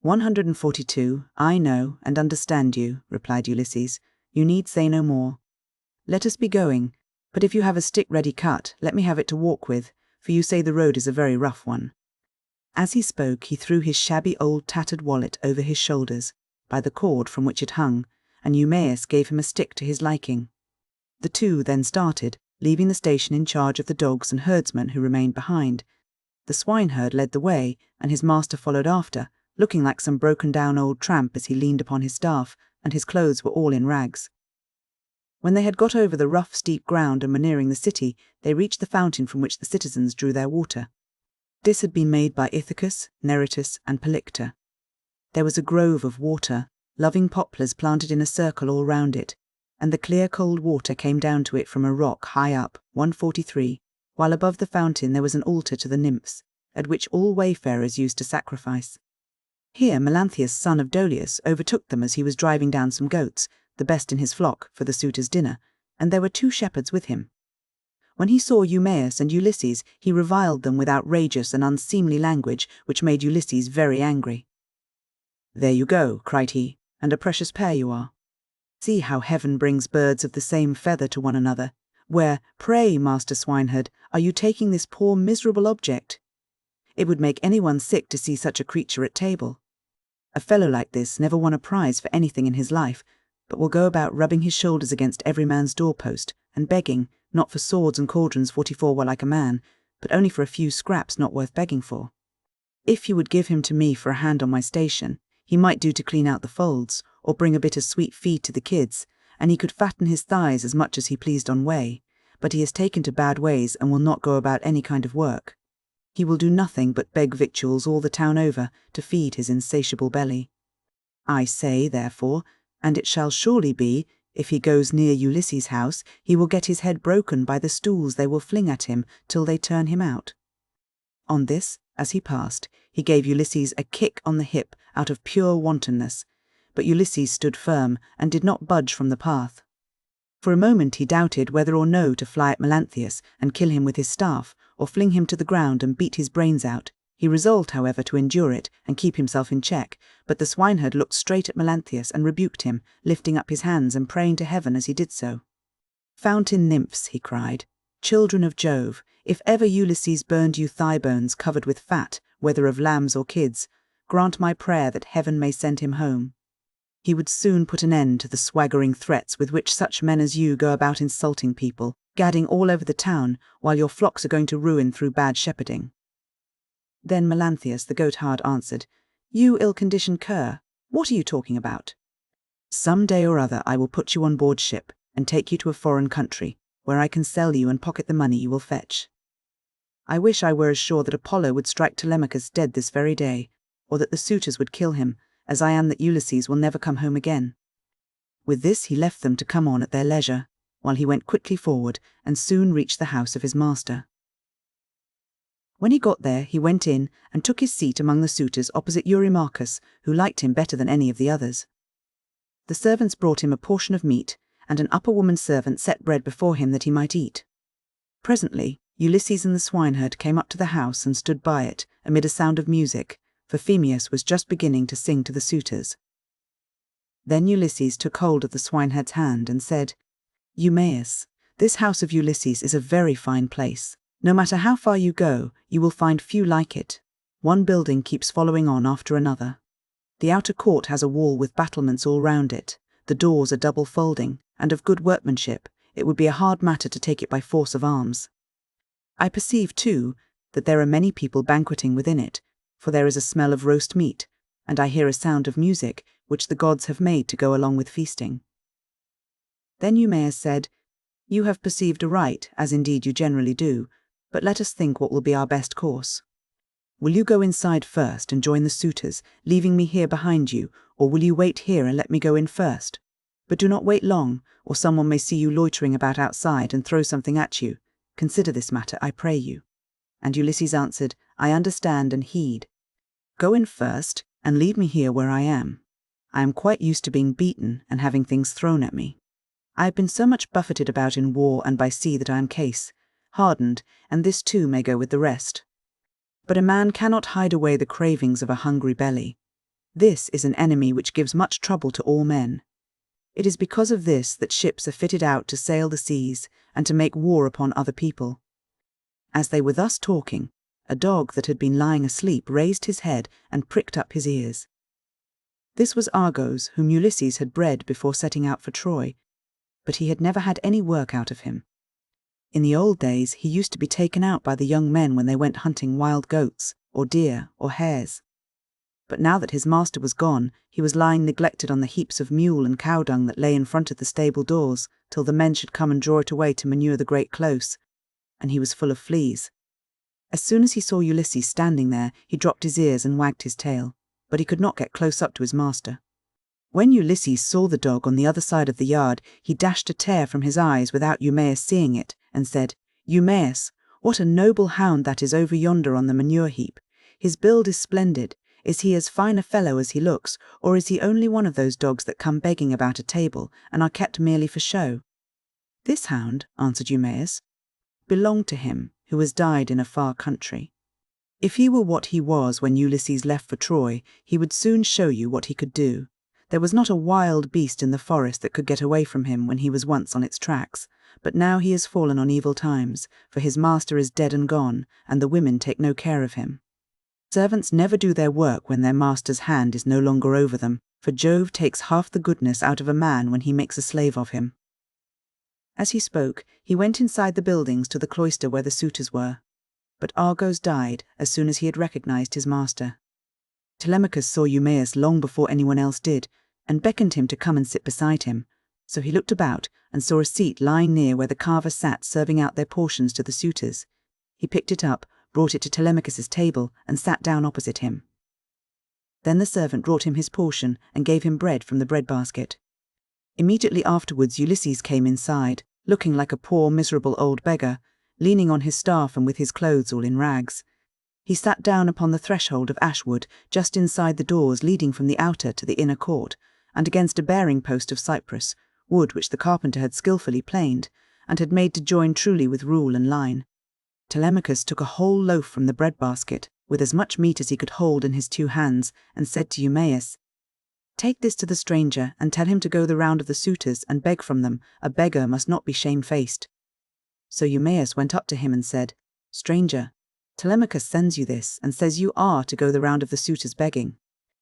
142. I know and understand you, replied Ulysses. You need say no more. Let us be going, but if you have a stick ready cut, let me have it to walk with, for you say the road is a very rough one. As he spoke, he threw his shabby old tattered wallet over his shoulders, by the cord from which it hung, and Eumaeus gave him a stick to his liking. The two then started, leaving the station in charge of the dogs and herdsmen who remained behind. The swineherd led the way, and his master followed after, looking like some broken-down old tramp as he leaned upon his staff, and his clothes were all in rags. When they had got over the rough, steep ground and were nearing the city, they reached the fountain from which the citizens drew their water. This had been made by Ithacus, Neritus, and Polyctor. There was a grove of water, loving poplars planted in a circle all round it, and the clear cold water came down to it from a rock high up, 143, while above the fountain there was an altar to the nymphs, at which all wayfarers used to sacrifice. Here Melanthius, son of Dolius, overtook them as he was driving down some goats, the best in his flock, for the suitors' dinner, and there were 2 shepherds with him. When he saw Eumaeus and Ulysses, he reviled them with outrageous and unseemly language, which made Ulysses very angry. There you go, cried he, and a precious pair you are. See how heaven brings birds of the same feather to one another. Where, pray, master swineherd, are you taking this poor miserable object? It would make anyone sick to see such a creature at table. A fellow like this never won a prize for anything in his life, but will go about rubbing his shoulders against every man's doorpost, and begging, not for swords and cauldrons 44 were like a man, but only for a few scraps not worth begging for. If you would give him to me for a hand on my station, he might do to clean out the folds, or bring a bit of sweet feed to the kids, and he could fatten his thighs as much as he pleased on whey, but he has taken to bad ways and will not go about any kind of work. He will do nothing but beg victuals all the town over to feed his insatiable belly. I say, therefore, and it shall surely be, if he goes near Ulysses' house, he will get his head broken by the stools they will fling at him till they turn him out." On this, as he passed, he gave Ulysses a kick on the hip out of pure wantonness, but Ulysses stood firm and did not budge from the path. For a moment he doubted whether or no to fly at Melanthius and kill him with his staff, or fling him to the ground and beat his brains out. He resolved, however, to endure it and keep himself in check, but the swineherd looked straight at Melanthius and rebuked him, lifting up his hands and praying to heaven as he did so. "Fountain nymphs," he cried, "children of Jove, if ever Ulysses burned you thigh bones covered with fat, whether of lambs or kids, grant my prayer that heaven may send him home. He would soon put an end to the swaggering threats with which such men as you go about insulting people, gadding all over the town, while your flocks are going to ruin through bad shepherding." Then Melanthius the goatherd answered, "You ill-conditioned cur, what are you talking about? Some day or other I will put you on board ship and take you to a foreign country, where I can sell you and pocket the money you will fetch. I wish I were as sure that Apollo would strike Telemachus dead this very day, or that the suitors would kill him, as I am that Ulysses will never come home again." With this he left them to come on at their leisure, while he went quickly forward and soon reached the house of his master. When he got there, he went in and took his seat among the suitors opposite Eurymachus, who liked him better than any of the others. The servants brought him a portion of meat, and an upper woman servant set bread before him that he might eat. Presently, Ulysses and the swineherd came up to the house and stood by it, amid a sound of music, for Eumaeus was just beginning to sing to the suitors. Then Ulysses took hold of the swineherd's hand and said, "Eumaeus, this house of Ulysses is a very fine place. No matter how far you go, you will find few like it. One building keeps following on after another. The outer court has a wall with battlements all round it. The doors are double folding, and of good workmanship. It would be a hard matter to take it by force of arms. I perceive, too, that there are many people banqueting within it, for there is a smell of roast meat, and I hear a sound of music, which the gods have made to go along with feasting." Then Eumaeus said, "You have perceived aright, as indeed you generally do, but let us think what will be our best course. Will you go inside first and join the suitors, leaving me here behind you, or will you wait here and let me go in first? But do not wait long, or someone may see you loitering about outside and throw something at you. Consider this matter, I pray you." And Ulysses answered, "I understand and heed. Go in first, and leave me here where I am. I am quite used to being beaten and having things thrown at me. I have been so much buffeted about in war and by sea that I am hardened, and this too may go with the rest. But a man cannot hide away the cravings of a hungry belly. This is an enemy which gives much trouble to all men. It is because of this that ships are fitted out to sail the seas and to make war upon other people." As they were thus talking, a dog that had been lying asleep raised his head and pricked up his ears. This was Argos, whom Ulysses had bred before setting out for Troy, but he had never had any work out of him. In the old days he used to be taken out by the young men when they went hunting wild goats, or deer, or hares. But now that his master was gone, he was lying neglected on the heaps of mule and cow dung that lay in front of the stable doors, till the men should come and draw it away to manure the great close, and he was full of fleas. As soon as he saw Ulysses standing there, he dropped his ears and wagged his tail, but he could not get close up to his master. When Ulysses saw the dog on the other side of the yard, he dashed a tear from his eyes without Eumaeus seeing it, and said, "Eumaeus, what a noble hound that is over yonder on the manure heap. His build is splendid. Is he as fine a fellow as he looks, or is he only one of those dogs that come begging about a table, and are kept merely for show?" "This hound," answered Eumaeus, "belonged to him who has died in a far country. If he were what he was when Ulysses left for Troy, he would soon show you what he could do. There was not a wild beast in the forest that could get away from him when he was once on its tracks, but now he has fallen on evil times, for his master is dead and gone, and the women take no care of him. Servants never do their work when their master's hand is no longer over them, for Jove takes half the goodness out of a man when he makes a slave of him." As he spoke, he went inside the buildings to the cloister where the suitors were. But Argos died as soon as he had recognized his master. Telemachus saw Eumaeus long before anyone else did, and beckoned him to come and sit beside him. So he looked about and saw a seat lying near where the carver sat serving out their portions to the suitors. He picked it up, brought it to Telemachus's table, and sat down opposite him. Then the servant brought him his portion, and gave him bread from the bread-basket. Immediately afterwards Ulysses came inside, looking like a poor, miserable old beggar, leaning on his staff and with his clothes all in rags. He sat down upon the threshold of ashwood, just inside the doors leading from the outer to the inner court, and against a bearing-post of cypress, wood which the carpenter had skilfully planed, and had made to join truly with rule and line. Telemachus took a whole loaf from the bread-basket, with as much meat as he could hold in his 2 hands, and said to Eumaeus, "Take this to the stranger, and tell him to go the round of the suitors, and beg from them. A beggar must not be shamefaced." So Eumaeus went up to him and said, "Stranger, Telemachus sends you this, and says you are to go the round of the suitors begging."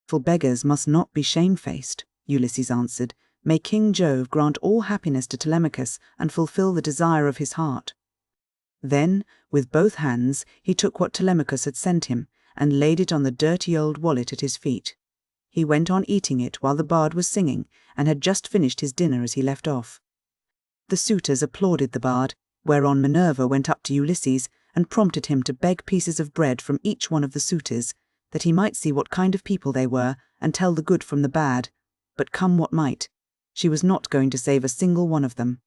"For beggars must not be shamefaced," Ulysses answered. "May King Jove grant all happiness to Telemachus, and fulfill the desire of his heart." Then, with both hands, he took what Telemachus had sent him, and laid it on the dirty old wallet at his feet. He went on eating it while the bard was singing, and had just finished his dinner as he left off. The suitors applauded the bard, whereon Minerva went up to Ulysses, and prompted him to beg pieces of bread from each one of the suitors, that he might see what kind of people they were, and tell the good from the bad. But come what might, she was not going to save a single one of them.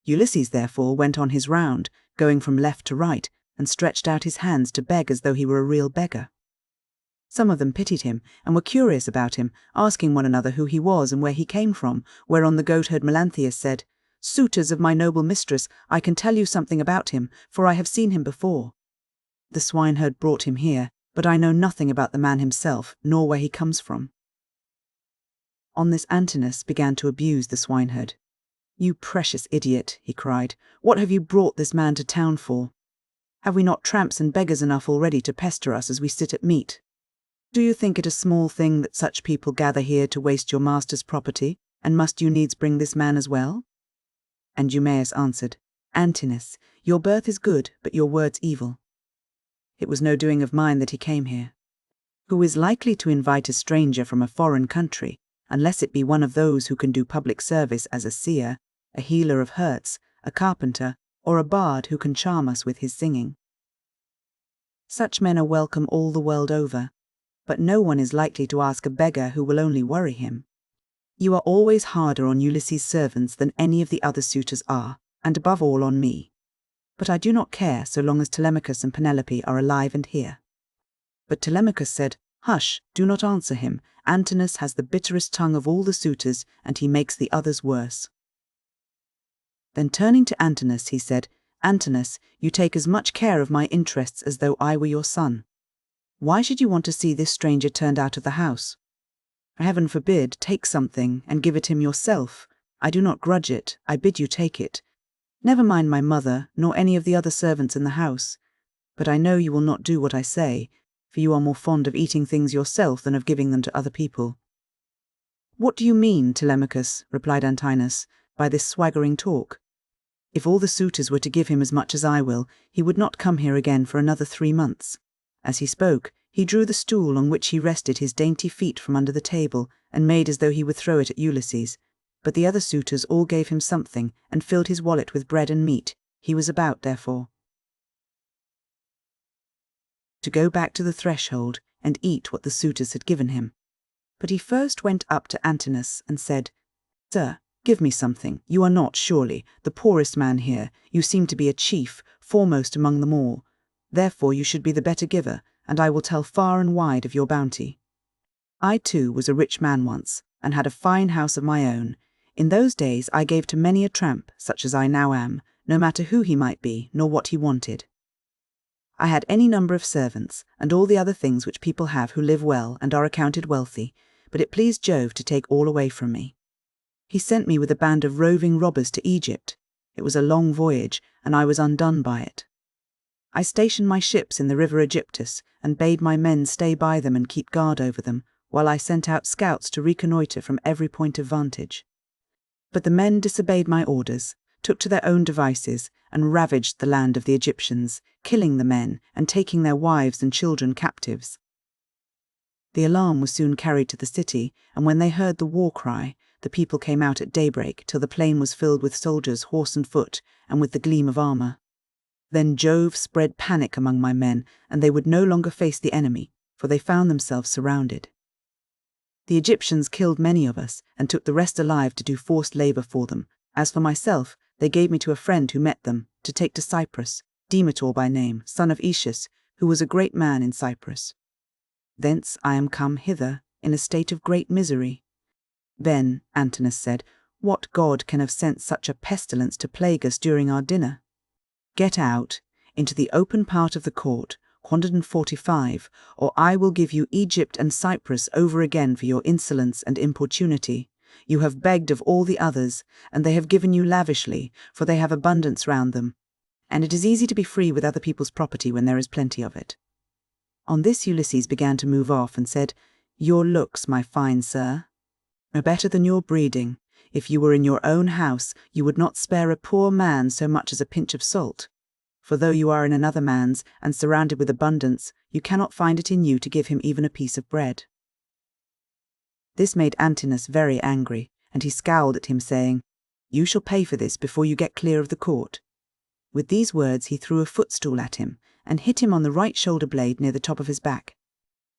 Ulysses therefore went on his round, going from left to right, and stretched out his hands to beg as though he were a real beggar. Some of them pitied him, and were curious about him, asking one another who he was and where he came from, whereon the goatherd Melanthius said, "Suitors of my noble mistress, I can tell you something about him, for I have seen him before. The swineherd brought him here, but I know nothing about the man himself, nor where he comes from." On this Antinous began to abuse the swineherd. "You precious idiot," he cried, "what have you brought this man to town for? Have we not tramps and beggars enough already to pester us as we sit at meat? Do you think it a small thing that such people gather here to waste your master's property, and must you needs bring this man as well?" And Eumaeus answered, "Antinous, your birth is good, but your words evil. It was no doing of mine that he came here. Who is likely to invite a stranger from a foreign country, unless it be one of those who can do public service as a seer, a healer of hurts, a carpenter, or a bard who can charm us with his singing? Such men are welcome all the world over, but no one is likely to ask a beggar who will only worry him. You are always harder on Ulysses' servants than any of the other suitors are, and above all on me. But I do not care so long as Telemachus and Penelope are alive and here." But Telemachus said, "Hush, do not answer him. Antinous has the bitterest tongue of all the suitors, and he makes the others worse." Then turning to Antinous, he said, "Antinous, you take as much care of my interests as though I were your son. Why should you want to see this stranger turned out of the house? Heaven forbid, take something, and give it him yourself. I do not grudge it, I bid you take it. Never mind my mother, nor any of the other servants in the house. But I know you will not do what I say, for you are more fond of eating things yourself than of giving them to other people." "What do you mean, Telemachus," replied Antinous, "by this swaggering talk? If all the suitors were to give him as much as I will, he would not come here again for another 3 months. As he spoke, he drew the stool on which he rested his dainty feet from under the table, and made as though he would throw it at Ulysses. But the other suitors all gave him something, and filled his wallet with bread and meat. He was about, therefore, to go back to the threshold and eat what the suitors had given him. But he first went up to Antinous and said, "Sir, give me something. You are not, surely, the poorest man here. You seem to be a chief, foremost among them all. Therefore you should be the better giver, and I will tell far and wide of your bounty. I too was a rich man once, and had a fine house of my own. In those days I gave to many a tramp, such as I now am, no matter who he might be, nor what he wanted. I had any number of servants, and all the other things which people have who live well and are accounted wealthy, but it pleased Jove to take all away from me. He sent me with a band of roving robbers to Egypt. It was a long voyage, and I was undone by it. I stationed my ships in the river Aegyptus, and bade my men stay by them and keep guard over them, while I sent out scouts to reconnoitre from every point of vantage. But the men disobeyed my orders, took to their own devices, and ravaged the land of the Egyptians, killing the men and taking their wives and children captives. The alarm was soon carried to the city, and when they heard the war cry, the people came out at daybreak till the plain was filled with soldiers, horse and foot, and with the gleam of armour. Then Jove spread panic among my men, and they would no longer face the enemy, for they found themselves surrounded. The Egyptians killed many of us, and took the rest alive to do forced labor for them. As for myself, they gave me to a friend who met them, to take to Cyprus, Demeter by name, son of Eetius, who was a great man in Cyprus. Thence I am come hither, in a state of great misery. Then, Antinous said, what god can have sent such a pestilence to plague us during our dinner? Get out, into the open part of the court, 145, or I will give you Egypt and Cyprus over again for your insolence and importunity. You have begged of all the others, and they have given you lavishly, for they have abundance round them. And it is easy to be free with other people's property when there is plenty of it. On this Ulysses began to move off and said, Your looks, my fine sir, are better than your breeding. If you were in your own house, you would not spare a poor man so much as a pinch of salt. For though you are in another man's, and surrounded with abundance, you cannot find it in you to give him even a piece of bread. This made Antinous very angry, and he scowled at him, saying, You shall pay for this before you get clear of the court. With these words he threw a footstool at him, and hit him on the right shoulder blade near the top of his back.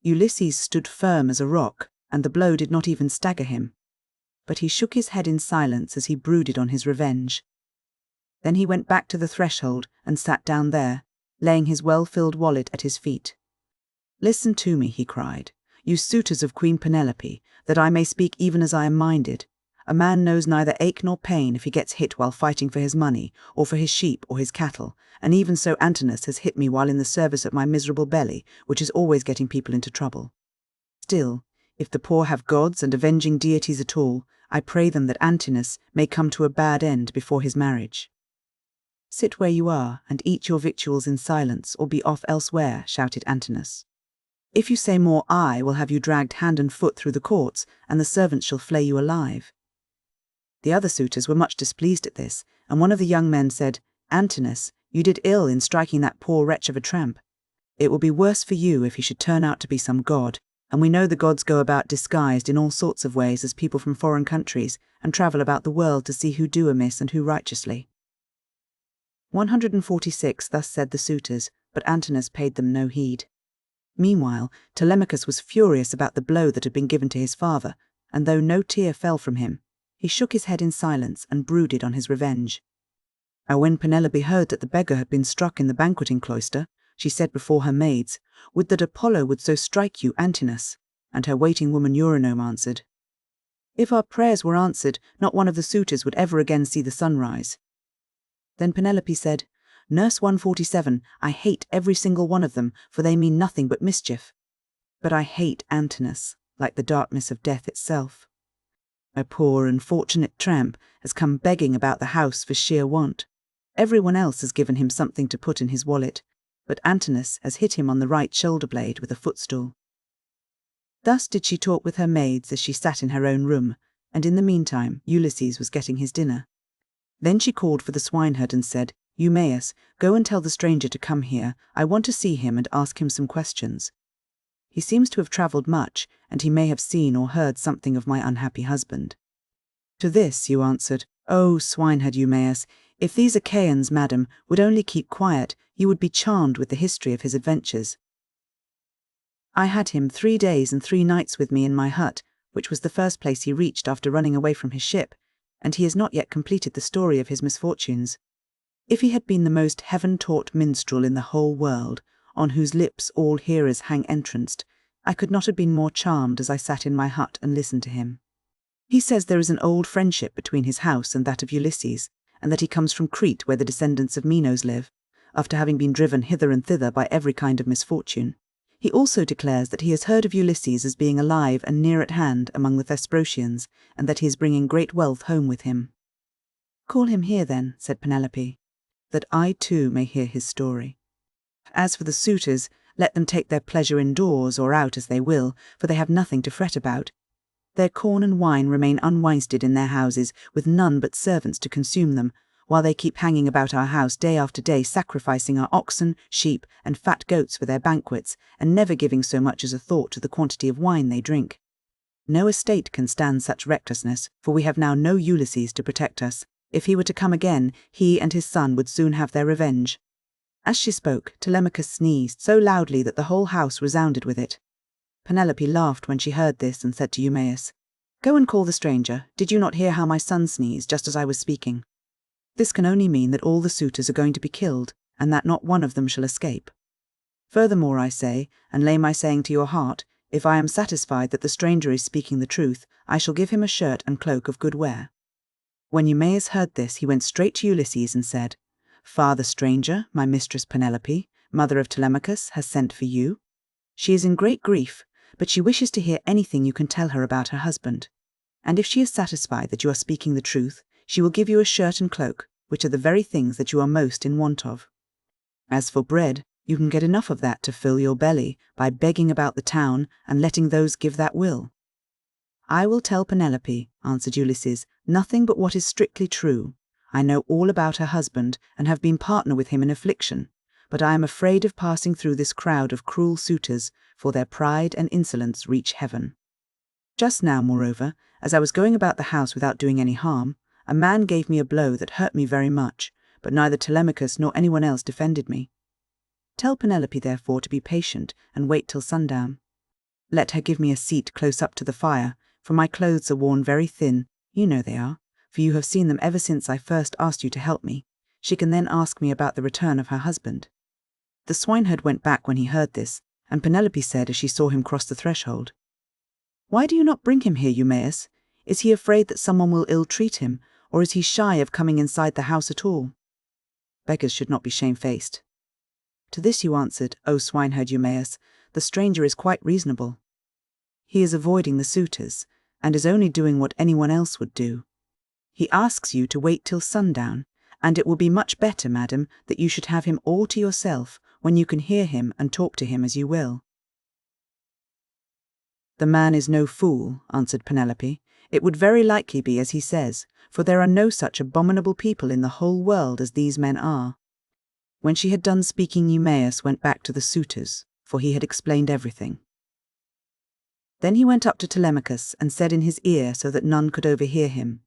Ulysses stood firm as a rock, and the blow did not even stagger him. But he shook his head in silence as he brooded on his revenge. Then he went back to the threshold and sat down there, laying his well-filled wallet at his feet. Listen to me, he cried, you suitors of Queen Penelope, that I may speak even as I am minded. A man knows neither ache nor pain if he gets hit while fighting for his money, or for his sheep or his cattle, and even so Antinous has hit me while in the service of my miserable belly, which is always getting people into trouble. Still, if the poor have gods and avenging deities at all, I pray them that Antinous may come to a bad end before his marriage. Sit where you are, and eat your victuals in silence, or be off elsewhere, shouted Antinous. If you say more, I will have you dragged hand and foot through the courts, and the servants shall flay you alive. The other suitors were much displeased at this, and one of the young men said, Antinous, you did ill in striking that poor wretch of a tramp. It will be worse for you if he should turn out to be some god, and we know the gods go about disguised in all sorts of ways as people from foreign countries, and travel about the world to see who do amiss and who righteously. 146 Thus said the suitors, but Antinous paid them no heed. Meanwhile, Telemachus was furious about the blow that had been given to his father, and though no tear fell from him, he shook his head in silence and brooded on his revenge. And when Penelope heard that the beggar had been struck in the banqueting cloister, she said before her maids, Would that Apollo would so strike you, Antinous. And her waiting woman Eurynome answered, If our prayers were answered, not one of the suitors would ever again see the sunrise. Then Penelope said, Nurse 147, I hate every single one of them, for they mean nothing but mischief. But I hate Antinous, like the darkness of death itself. A poor unfortunate tramp has come begging about the house for sheer want. Everyone else has given him something to put in his wallet, but Antinous has hit him on the right shoulder blade with a footstool. Thus did she talk with her maids as she sat in her own room, and in the meantime Ulysses was getting his dinner. Then she called for the swineherd and said, Eumaeus, go and tell the stranger to come here. I want to see him and ask him some questions. He seems to have travelled much, and he may have seen or heard something of my unhappy husband. To this you answered, O swineherd Eumaeus, if these Achaeans, madam, would only keep quiet, you would be charmed with the history of his adventures. I had him 3 days and 3 nights with me in my hut, which was the first place he reached after running away from his ship, and he has not yet completed the story of his misfortunes. If he had been the most heaven-taught minstrel in the whole world, on whose lips all hearers hang entranced, I could not have been more charmed as I sat in my hut and listened to him. He says there is an old friendship between his house and that of Ulysses, and that he comes from Crete where the descendants of Minos live, after having been driven hither and thither by every kind of misfortune. He also declares that he has heard of Ulysses as being alive and near at hand among the Thesprotians, and that he is bringing great wealth home with him. Call him here then, said Penelope, that I too may hear his story. As for the suitors, let them take their pleasure indoors or out as they will, for they have nothing to fret about. Their corn and wine remain unwasted in their houses, with none but servants to consume them, while they keep hanging about our house day after day, sacrificing our oxen, sheep, and fat goats for their banquets, and never giving so much as a thought to the quantity of wine they drink. No estate can stand such recklessness, for we have now no Ulysses to protect us. If he were to come again, he and his son would soon have their revenge. As she spoke, Telemachus sneezed so loudly that the whole house resounded with it. Penelope laughed when she heard this and said to Eumaeus, "Go and call the stranger. Did you not hear how my son sneezed just as I was speaking? This can only mean that all the suitors are going to be killed, and that not one of them shall escape. Furthermore, I say, and lay my saying to your heart, if I am satisfied that the stranger is speaking the truth, I shall give him a shirt and cloak of good wear." When Eumaeus heard this, he went straight to Ulysses and said, "Father stranger, my mistress Penelope, mother of Telemachus, has sent for you. She is in great grief, but she wishes to hear anything you can tell her about her husband. And if she is satisfied that you are speaking the truth, she will give you a shirt and cloak, which are the very things that you are most in want of. As for bread, you can get enough of that to fill your belly by begging about the town and letting those give that will." "I will tell Penelope," answered Ulysses, "nothing but what is strictly true. I know all about her husband and have been partner with him in affliction, but I am afraid of passing through this crowd of cruel suitors, for their pride and insolence reach heaven. Just now, moreover, as I was going about the house without doing any harm, a man gave me a blow that hurt me very much, but neither Telemachus nor anyone else defended me. Tell Penelope, therefore, to be patient and wait till sundown. Let her give me a seat close up to the fire, for my clothes are worn very thin, you know they are, for you have seen them ever since I first asked you to help me. She can then ask me about the return of her husband." The swineherd went back when he heard this, and Penelope said as she saw him cross the threshold, "Why do you not bring him here, Eumaeus? Is he afraid that someone will ill-treat him, or is he shy of coming inside the house at all? Beggars should not be shamefaced." To this you answered, "O swineherd Eumaeus, the stranger is quite reasonable. He is avoiding the suitors, and is only doing what anyone else would do. He asks you to wait till sundown, and it will be much better, madam, that you should have him all to yourself, when you can hear him and talk to him as you will." "The man is no fool," answered Penelope. "It would very likely be as he says, for there are no such abominable people in the whole world as these men are." When she had done speaking, Eumaeus went back to the suitors, for he had explained everything. Then he went up to Telemachus and said in his ear so that none could overhear him,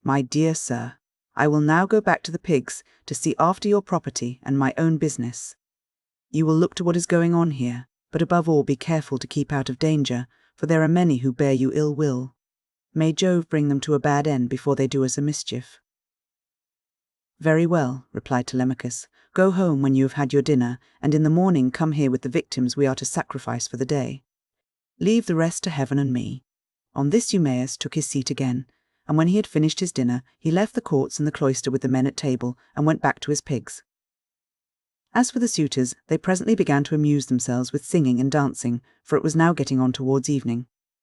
"My dear sir, I will now go back to the pigs to see after your property and my own business. You will look to what is going on here, but above all be careful to keep out of danger, for there are many who bear you ill will. May Jove bring them to a bad end before they do us a mischief." "Very well," replied Telemachus. "Go home when you have had your dinner, and in the morning come here with the victims we are to sacrifice for the day. Leave the rest to heaven and me." On this Eumaeus took his seat again, and when he had finished his dinner, he left the courts and the cloister with the men at table and went back to his pigs. As for the suitors, they presently began to amuse themselves with singing and dancing, for it was now getting on towards evening.